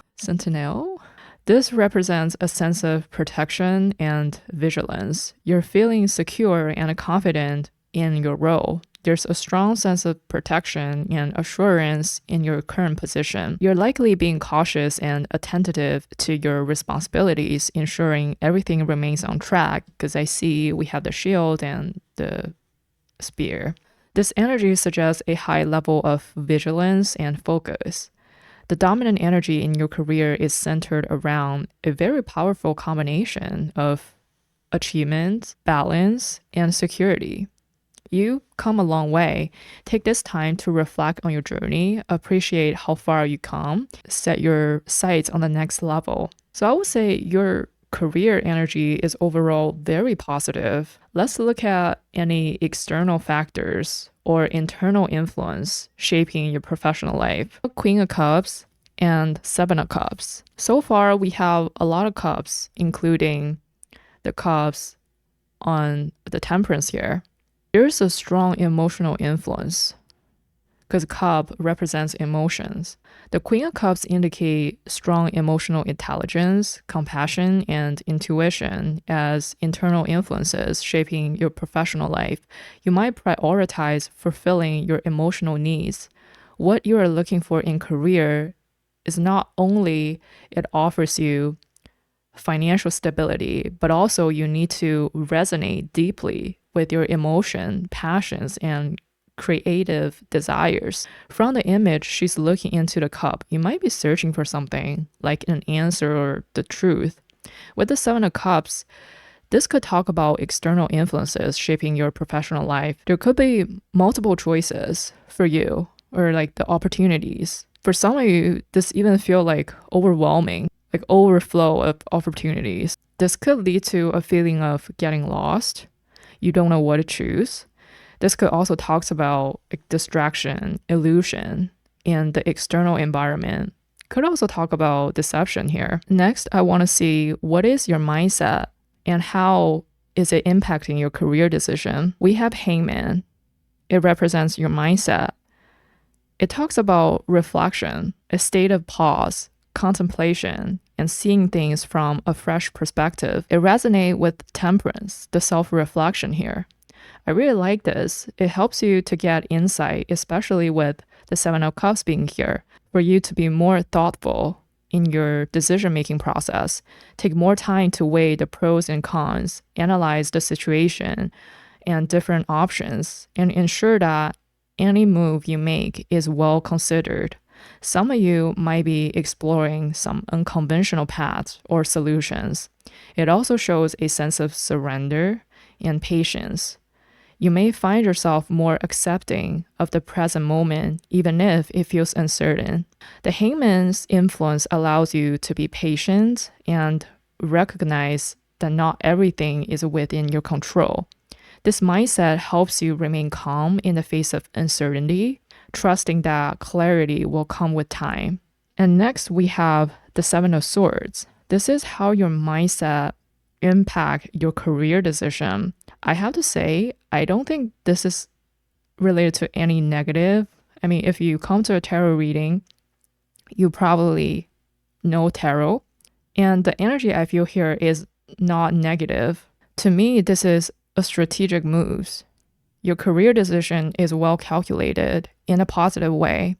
This represents a sense of protection and vigilance. You're feeling secure and confident in your role. There's a strong sense of protection and assurance in your current position. You're likely being cautious and attentive to your responsibilities, ensuring everything remains on track, because I see we have the shield and the spear. This energy suggests a high level of vigilance and focus. The dominant energy in your career is centered around a very powerful combination of achievement, balance, and security. You come a long way. Take this time to reflect on your journey, appreciate how far you come, set your sights on the next level. So I would say your career energy is overall very positive. Let's look at any external factors or internal influence shaping your professional life. Queen of Cups and Seven of Cups. So far, we have a lot of cups, including the cups on the temperance here. There's a strong emotional influence because cup represents emotions. The Queen of Cups indicate strong emotional intelligence, compassion, and intuition as internal influences shaping your professional life. You might prioritize fulfilling your emotional needs. What you are looking for in career is not only it offers you financial stability, but also you need to resonate deeply with your emotion, passions, and creative desires. From the image, she's looking into the cup. You might be searching for something like an answer or the truth. With the Seven of Cups, this could talk about external influences shaping your professional life. There could be multiple choices for you, or like the opportunities. For some of you, this even feel like overwhelming, like overflow of opportunities. This could lead to a feeling of getting lost. You don't know what to choose. This could also talk about like distraction, illusion, and the external environment. Could also talk about deception here. Next, I want to see what is your mindset and how is it impacting your career decision. We have Hangman. It represents your mindset. It talks about reflection, a state of pause, contemplation, and seeing things from a fresh perspective. It resonates with temperance, the self-reflection here. I really like this. It helps you to get insight, especially with the Seven of Cups being here, for you to be more thoughtful in your decision-making process. Take more time to weigh the pros and cons, analyze the situation and different options, and ensure that any move you make is well considered. Some of you might be exploring some unconventional paths or solutions. It also shows a sense of surrender and patience. You may find yourself more accepting of the present moment, even if it feels uncertain. The Hangman's influence allows you to be patient and recognize that not everything is within your control. This mindset helps you remain calm in the face of uncertainty, trusting that clarity will come with time. And next, we have the Seven of Swords. This is how your mindset impact your career decision. I have to say, I don't think this is related to any negative. I mean, if you come to a tarot reading, you probably know tarot. And the energy I feel here is not negative. To me, this is a strategic move. Your career decision is well calculated in a positive way.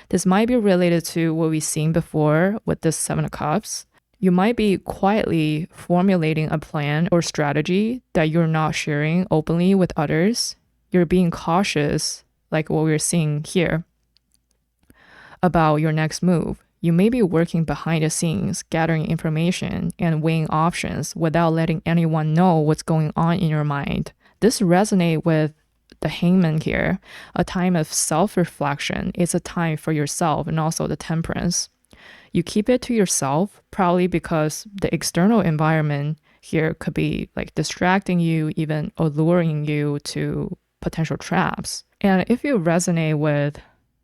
This might be related to what we've seen before with this Seven of Cups. You might be quietly formulating a plan or strategy that you're not sharing openly with others. You're being cautious, like what we're seeing here, about your next move. You may be working behind the scenes, gathering information and weighing options without letting anyone know what's going on in your mind. This resonates with the hangman here. A time of self-reflection is a time for yourself and also the temperance. You keep it to yourself, probably because the external environment here could be like distracting you, even alluring you to potential traps. And if you resonate with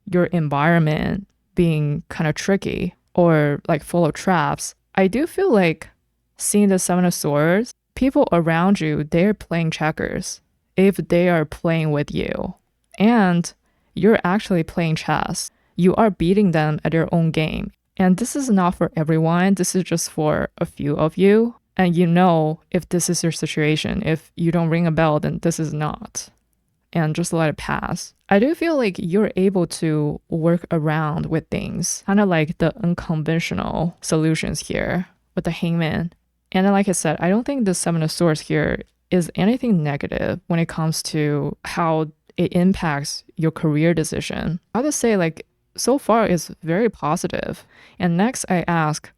your environment being kind of tricky or like full of traps, I do feel like seeing the Seven of Swords, people around you, they're playing checkers if they are playing with you. And you're actually playing chess. You are beating them at their own game. And this is not for everyone. This is just for a few of you. And you know if this is your situation. If you don't ring a bell, then this is not. And just let it pass. I do feel like you're able to work around with things, kind of like the unconventional solutions here with the hangman. And then, like I said, I don't think the Seven of Swords here is anything negative when it comes to how it impacts your career decision. I would say like so far it's very positive. And next I ask,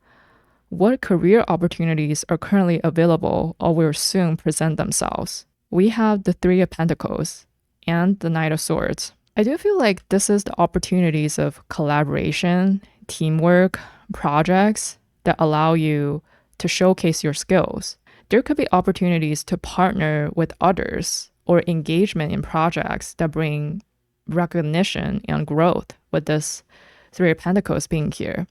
what career opportunities are currently available or will soon present themselves? We have the Three of Pentacles and the Knight of Swords. I do feel like this is the opportunities of collaboration, teamwork, projects that allow you to showcase your skills. There could be opportunities to partner with others or engagement in projects that bring recognition and growth with this Three of Pentacles being here.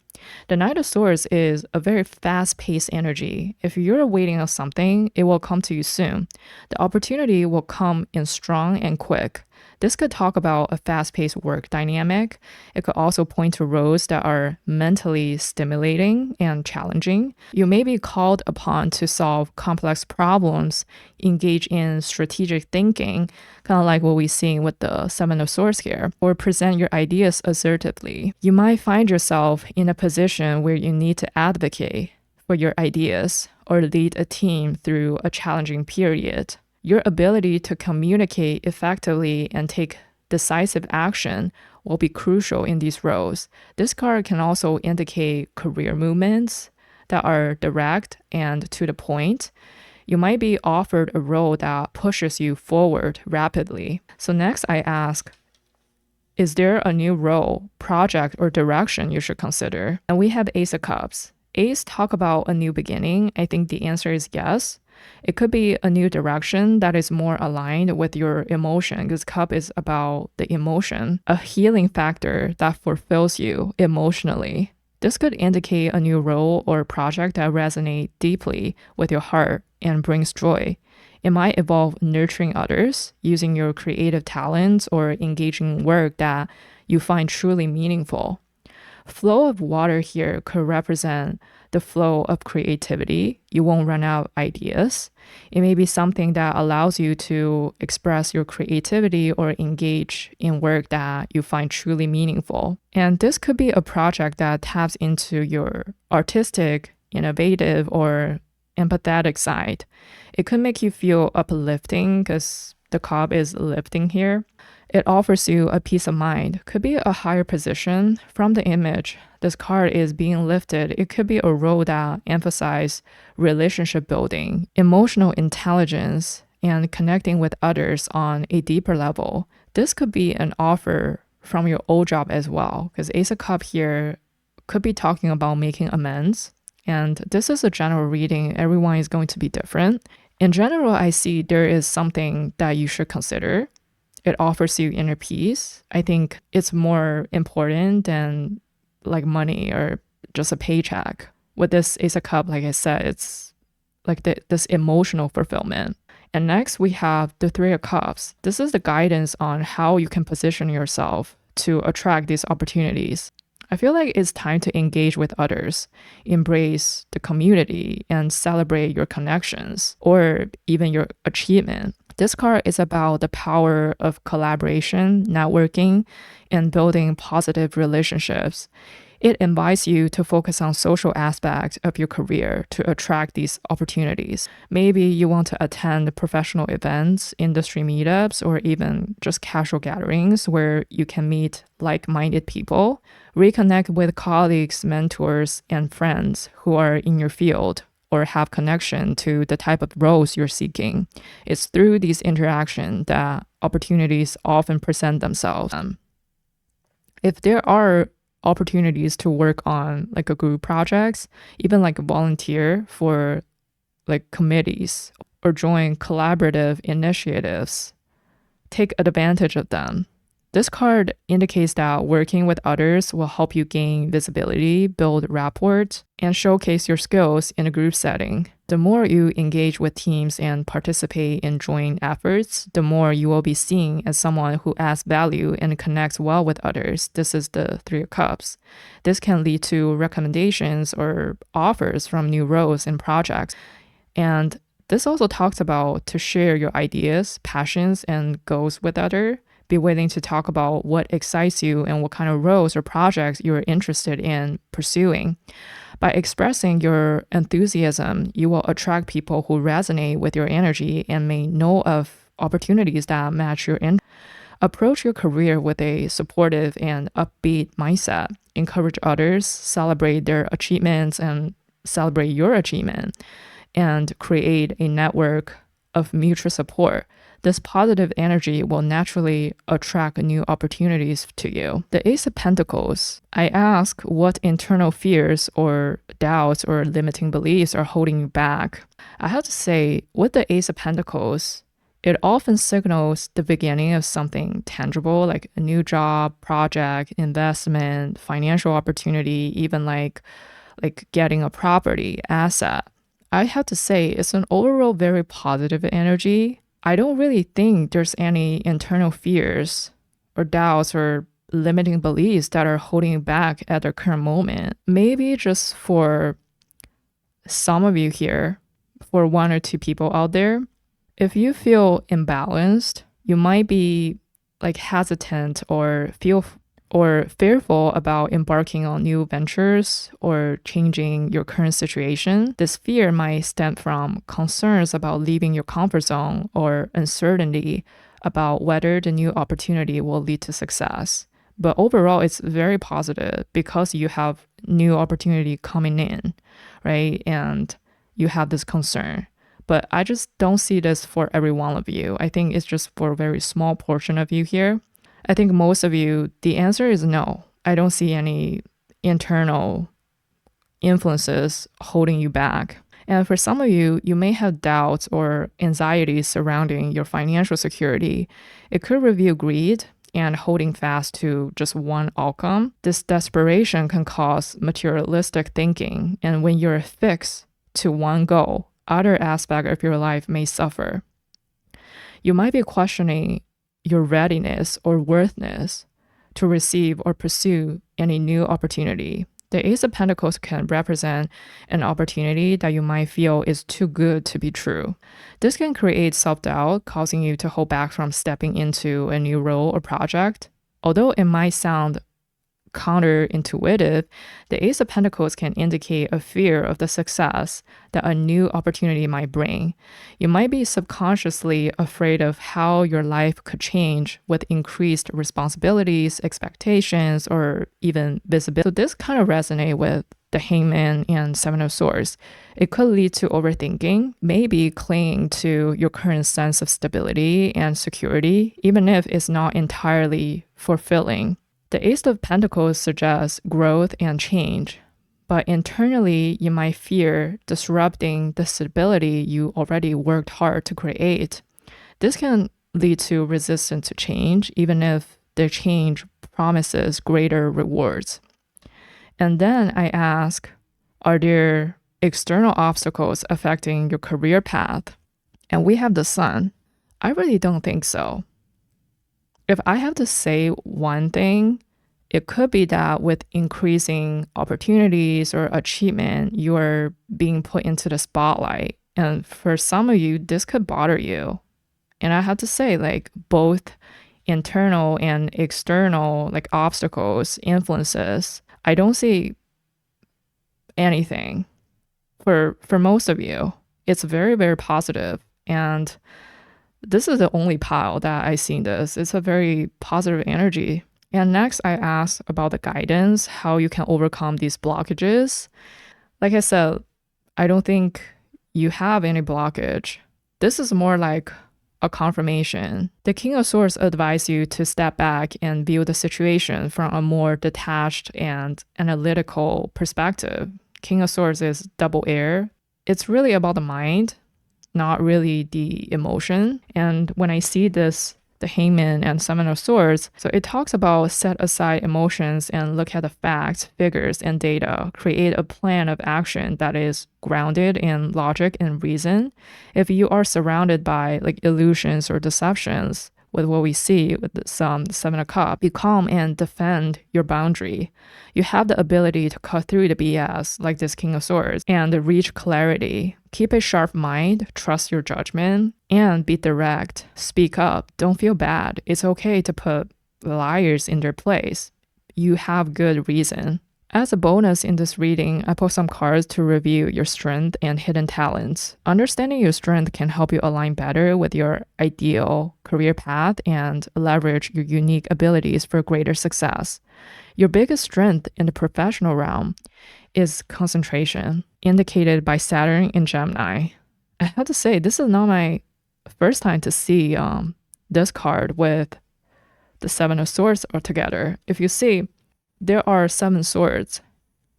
The Knight of Swords is a very fast-paced energy. If you're waiting on something, it will come to you soon. The opportunity will come in strong and quick. This could talk about a fast-paced work dynamic. It could also point to roles that are mentally stimulating and challenging. You may be called upon to solve complex problems, engage in strategic thinking, kind of like what we're seeing with the Seven of Swords here, or present your ideas assertively. You might find yourself in a position where you need to advocate for your ideas or lead a team through a challenging period. Your ability to communicate effectively and take decisive action will be crucial in these roles. This card can also indicate career movements that are direct and to the point. You might be offered a role that pushes you forward rapidly. So next I ask, is there a new role, project, or direction you should consider? And we have Ace of Cups. Ace talk about a new beginning. I think the answer is yes. It could be a new direction that is more aligned with your emotion, because cup is about the emotion, a healing factor that fulfills you emotionally. This could indicate a new role or project that resonates deeply with your heart and brings joy. It might involve nurturing others, using your creative talents, or engaging in work that you find truly meaningful. Flow of water here could represent the flow of creativity. You won't run out of ideas. It may be something that allows you to express your creativity or engage in work that you find truly meaningful. And this could be a project that taps into your artistic, innovative, or empathetic side. It could make you feel uplifting because the cup is lifting here. It offers you a peace of mind. Could be a higher position. From the image, this card is being lifted. It could be a role that emphasizes relationship building, emotional intelligence, and connecting with others on a deeper level. This could be an offer from your old job as well, because Ace of Cups here could be talking about making amends. And this is a general reading. Everyone is going to be different. In general, I see there is something that you should consider. It offers you inner peace. I think it's more important than like money or just a paycheck. With this Ace of Cups, like I said, it's like this emotional fulfillment. And next we have the Three of Cups. This is the guidance on how you can position yourself to attract these opportunities. I feel like it's time to engage with others, embrace the community, and celebrate your connections or even your achievement. This card is about the power of collaboration, networking, and building positive relationships. It invites you to focus on social aspects of your career to attract these opportunities. Maybe you want to attend professional events, industry meetups, or even just casual gatherings where you can meet like-minded people, reconnect with colleagues, mentors, and friends who are in your field or have connection to the type of roles you're seeking. It's through these interactions that opportunities often present themselves. If there are opportunities to work on like a group projects, even like volunteer for like committees or join collaborative initiatives, take advantage of them. This card indicates that working with others will help you gain visibility, build rapport, and showcase your skills in a group setting. The more you engage with teams and participate in joint efforts, the more you will be seen as someone who adds value and connects well with others. This is the Three of Cups. This can lead to recommendations or offers from new roles and projects. And this also talks about to share your ideas, passions, and goals with others. Be willing to talk about what excites you and what kind of roles or projects you're interested in pursuing. By expressing your enthusiasm, you will attract people who resonate with your energy and may know of opportunities that match your interests. Approach your career with a supportive and upbeat mindset. Encourage others, celebrate their achievements, and celebrate your achievement, and create a network of mutual support. This positive energy will naturally attract new opportunities to you. The Ace of Pentacles. I ask what internal fears or doubts or limiting beliefs are holding you back. I have to say, with the Ace of Pentacles, it often signals the beginning of something tangible, like a new job, project, investment, financial opportunity, even like getting a property, asset. I have to say, it's an overall very positive energy. I don't really think there's any internal fears or doubts or limiting beliefs that are holding you back at the current moment. Maybe just for some of you here, for one or two people out there, if you feel imbalanced, you might be like hesitant or fearful about embarking on new ventures or changing your current situation. This fear might stem from concerns about leaving your comfort zone or uncertainty about whether the new opportunity will lead to success. But overall, it's very positive because you have new opportunity coming in, right? And you have this concern. But I just don't see this for every one of you. I think it's just for a very small portion of you here. I think most of you, the answer is no. I don't see any internal influences holding you back. And for some of you, you may have doubts or anxieties surrounding your financial security. It could reveal greed and holding fast to just one outcome. This desperation can cause materialistic thinking. And when you're fixed to one goal, other aspects of your life may suffer. You might be questioning your readiness or worthiness to receive or pursue any new opportunity. The Ace of Pentacles can represent an opportunity that you might feel is too good to be true. This can create self-doubt, causing you to hold back from stepping into a new role or project. Although it might sound counterintuitive, the Ace of Pentacles can indicate a fear of the success that a new opportunity might bring. You might be subconsciously afraid of how your life could change with increased responsibilities, expectations, or even visibility. So this kind of resonates with the Hangman and Seven of Swords. It could lead to overthinking, maybe clinging to your current sense of stability and security, even if it's not entirely fulfilling. The Ace of Pentacles suggests growth and change, but internally you might fear disrupting the stability you already worked hard to create. This can lead to resistance to change, even if the change promises greater rewards. And then I ask, are there external obstacles affecting your career path? And we have the Sun. I really don't think so. If I have to say one thing, it could be that with increasing opportunities or achievement, you are being put into the spotlight. And for some of you, this could bother you. And I have to say, like, both internal and external, like, obstacles, influences I don't see anything. For most of you, it's very, very positive. And this is the only pile that I seen this. It's a very positive energy. And next, I asked about the guidance, how you can overcome these blockages. Like I said, I don't think you have any blockage. This is more like a confirmation. The King of Swords advise you to step back and view the situation from a more detached and analytical perspective. King of Swords is double air. It's really about the mind, not really the emotion. And when I see this, the Hangman and Seven of Swords, so it talks about set aside emotions and look at the facts, figures, and data. Create a plan of action that is grounded in logic and reason. If you are surrounded by like illusions or deceptions, with what we see with some Seven of Cups, be calm and defend your boundary. You have the ability to cut through the BS like this King of Swords and reach clarity. Keep a sharp mind, trust your judgment, and be direct. Speak up. Don't feel bad. It's okay to put liars in their place. You have good reason. As a bonus in this reading, I put some cards to review your strength and hidden talents. Understanding your strength can help you align better with your ideal career path and leverage your unique abilities for greater success. Your biggest strength in the professional realm is concentration, indicated by Saturn in Gemini. I have to say, this is not my first time to see this card with the Seven of Swords together. If you see, there are 7 swords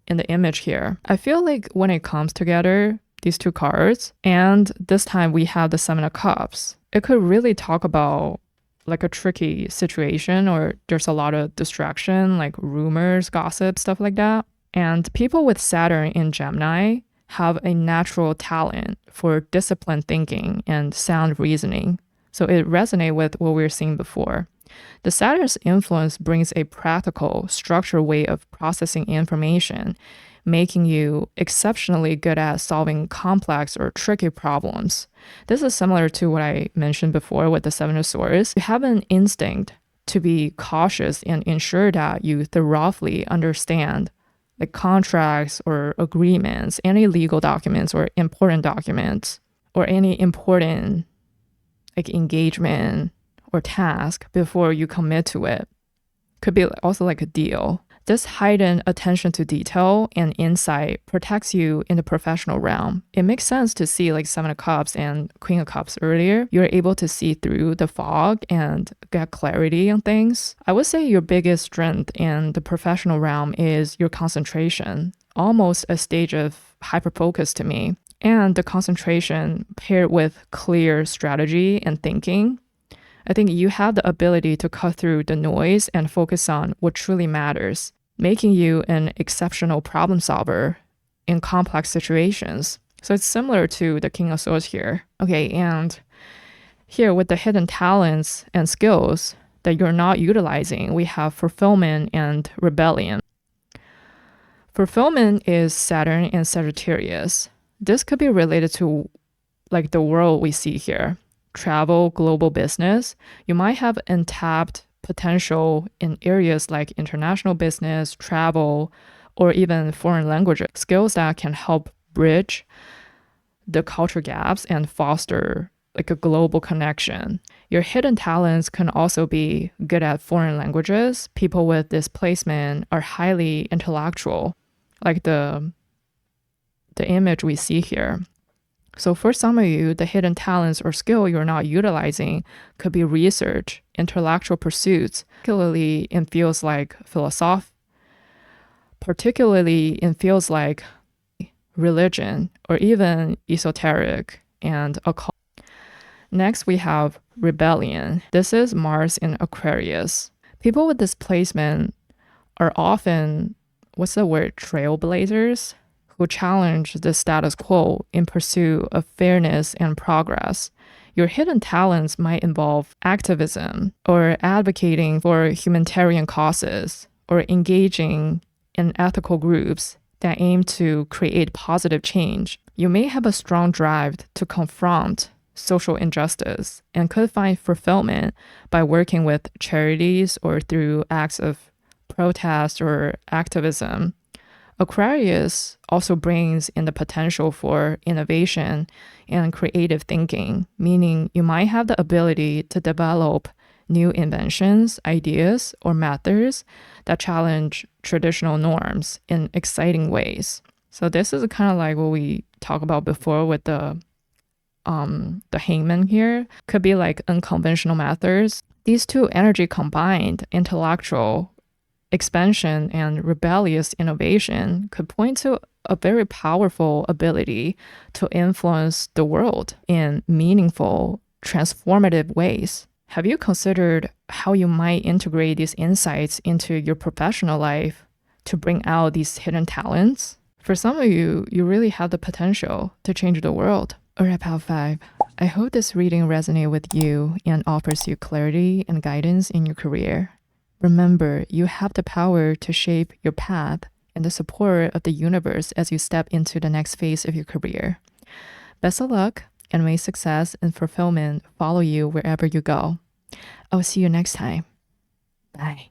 in the image here. I feel like when it comes together, these two cards, and this time we have the Seven of Cups, it could really talk about like a tricky situation, or there's a lot of distraction, like rumors, gossip, stuff like that. And people with Saturn in Gemini have a natural talent for disciplined thinking and sound reasoning. So it resonates with what we were seeing before. The Saturn's influence brings a practical, structured way of processing information, making you exceptionally good at solving complex or tricky problems. This is similar to what I mentioned before with the Seven of Swords. You have an instinct to be cautious and ensure that you thoroughly understand like contracts or agreements, any legal documents or important documents, or any important like engagement or task before you commit to it. Could be also like a deal. This heightened attention to detail and insight protects you in the professional realm. It makes sense to see like Seven of Cups and Queen of Cups earlier. You're able to see through the fog and get clarity on things. I would say your biggest strength in the professional realm is your concentration, almost a stage of hyperfocus to me. And the concentration paired with clear strategy and thinking, I think you have the ability to cut through the noise and focus on what truly matters, making you an exceptional problem solver in complex situations. So it's similar to the King of Swords here. Okay, and here with the hidden talents and skills that you're not utilizing, we have fulfillment and rebellion. Fulfillment is Saturn and Sagittarius. This could be related to like the world we see here. Travel, global business. You might have untapped potential in areas like international business, travel, or even foreign languages, skills that can help bridge the culture gaps and foster like a global connection. Your hidden talents can also be good at foreign languages. People with this placement are highly intellectual, like the image we see here. So for some of you, the hidden talents or skill you're not utilizing could be research, intellectual pursuits, particularly in fields like religion, or even esoteric and occult. Next, we have rebellion. This is Mars in Aquarius. People with this placement are often, trailblazers, who challenge the status quo in pursuit of fairness and progress. Your hidden talents might involve activism or advocating for humanitarian causes or engaging in ethical groups that aim to create positive change. You may have a strong drive to confront social injustice and could find fulfillment by working with charities or through acts of protest or activism. Aquarius also brings in the potential for innovation and creative thinking, meaning you might have the ability to develop new inventions, ideas, or methods that challenge traditional norms in exciting ways. So this is kind of like what we talked about before with the hangman here. Could be like unconventional methods. These two energy combined, intellectual expansion and rebellious innovation, could point to a very powerful ability to influence the world in meaningful, transformative ways. Have you considered how you might integrate these insights into your professional life to bring out these hidden talents? For some of you, you really have the potential to change the world. All right, Pal 5. I hope this reading resonates with you and offers you clarity and guidance in your career. Remember, you have the power to shape your path and the support of the universe as you step into the next phase of your career. Best of luck, and may success and fulfillment follow you wherever you go. I'll see you next time. Bye.